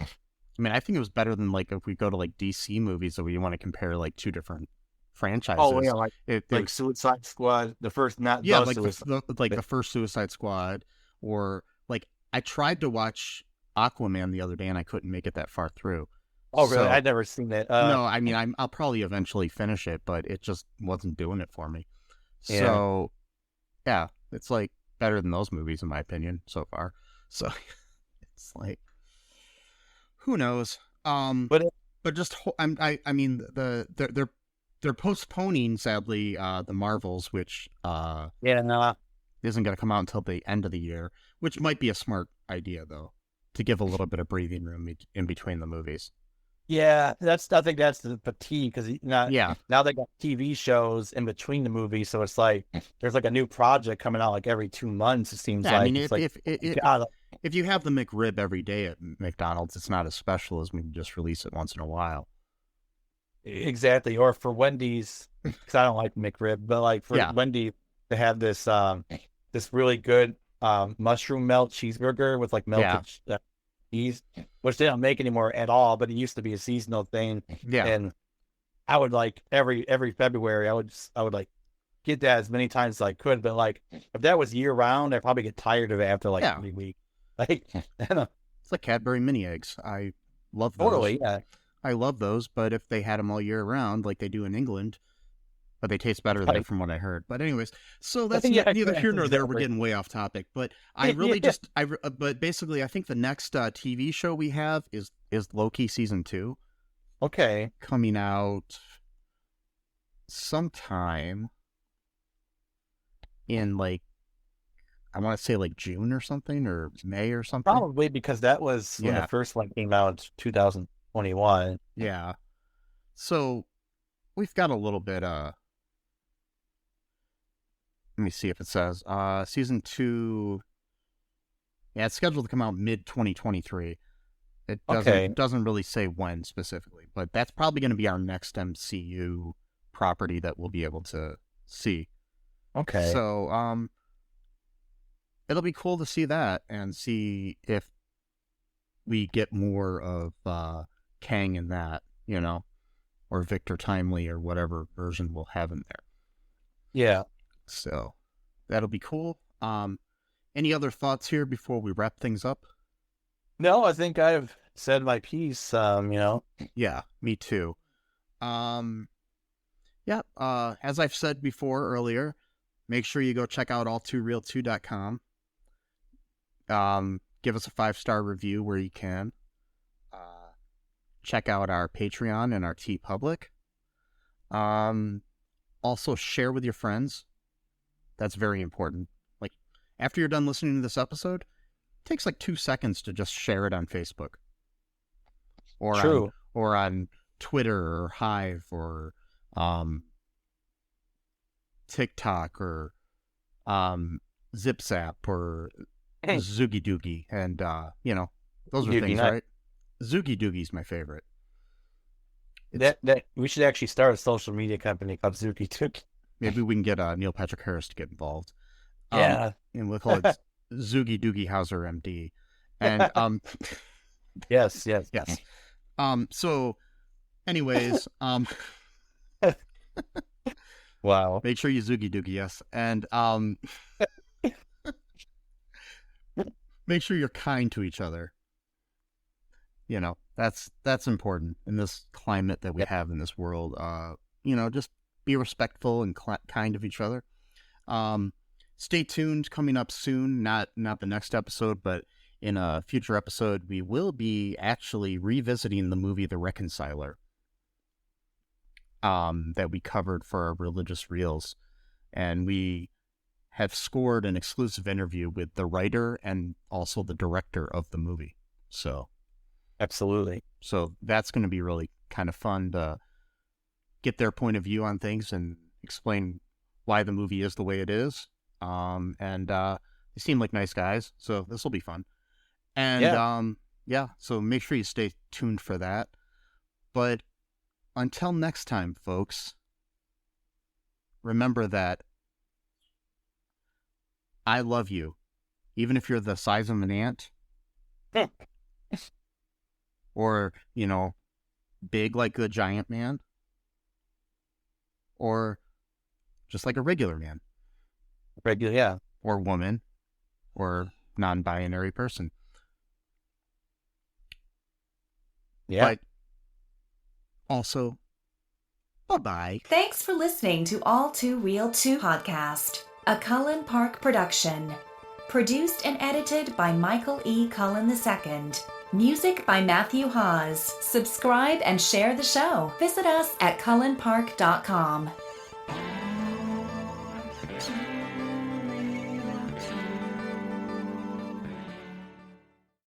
I mean, I think it was better than like if we go to like DC movies that we want to compare like two different franchises. Oh yeah, it like was, Suicide Squad, the first, not yeah, the like Suicide. the first Suicide Squad, or like I tried to watch Aquaman the other day and I couldn't make it that far through. Oh really? So, I'd never seen it. no, I mean I'll probably eventually finish it, but it just wasn't doing it for me. So yeah, it's like better than those movies in my opinion so far. So it's like, who knows? But just I mean they're postponing sadly the Marvels, which no, isn't going to come out until the end of the year, which might be a smart idea though, to give a little bit of breathing room in between the movies. yeah, I think that's the fatigue because now they got TV shows in between the movies, so it's like there's like a new project coming out like every 2 months. It seems Yeah, like. I mean, It's if you have the McRib every day at McDonald's, it's not as special as when you just release it once in a while. exactly. Or for Wendy's, because I don't like McRib, but like for Wendy to have this this really good mushroom melt cheeseburger with like melted cheese, which they don't make anymore at all, but it used to be a seasonal thing. Yeah. And I would like every February I would like get that as many times as I could, but like if that was year round, I'd probably get tired of it after like 3 weeks. Like it's like Cadbury mini eggs. I love those. Totally, yeah. I love those, but if they had them all year round, like they do in England, but they taste better there from what I heard. But anyways, so that's neither here nor there. We're getting way off topic, but I really but basically I think the next TV show we have is Loki season 2. Okay. Coming out sometime in like, I want to say like June or something, or May or something. Probably because that was when the first one came out, 2021. Yeah. So we've got a little bit, let me see if it says, season 2, it's scheduled to come out mid-2023. It doesn't really say when specifically, but that's probably going to be our next MCU property that we'll be able to see. Okay. So, it'll be cool to see that and see if we get more of Kang in that, or Victor Timely or whatever version we'll have in there. Yeah. So that'll be cool. Any other thoughts here before we wrap things up? No, I think I've said my piece, Yeah, me too. As I've said before earlier, make sure you go check out all2real2.com. Give us a 5-star review where you can. Check out our Patreon and our TeePublic. Also share with your friends. That's very important. Like, after you're done listening to this episode, it takes like 2 seconds to just share it on Facebook. Or on Twitter or Hive or TikTok or ZipZap or Zoogie Doogie, and those are things, right? Zoogie Doogie's my favorite. That we should actually start a social media company called Zoogie Doogie. Maybe we can get Neil Patrick Harris to get involved. Yeah, and we'll call it Zoogie Doogie Hauser MD. And yes. So, anyways, wow. Make sure you Zoogie Doogie, yes, and make sure you're kind to each other. That's important in this climate that we have in this world. Just be respectful and kind of each other. Stay tuned. Coming up soon, not the next episode, but in a future episode, we will be actually revisiting the movie The Reconciler that we covered for our religious reels, and we have scored an exclusive interview with the writer and also the director of the movie. So, absolutely. So that's going to be really kind of fun to get their point of view on things and explain why the movie is the way it is. And they seem like nice guys, so this will be fun. And so make sure you stay tuned for that. But until next time, folks, remember that I love you, even if you're the size of an ant, or, big like a giant man, or just like a regular man, Yeah. or woman, or non-binary person. Yeah. But also, bye-bye. Thanks for listening to All Too Real 2 podcast, a Cullen Park production. Produced and edited by Michael E. Cullen II. Music by Matthew Hawes. Subscribe and share the show. Visit us at cullenpark.com.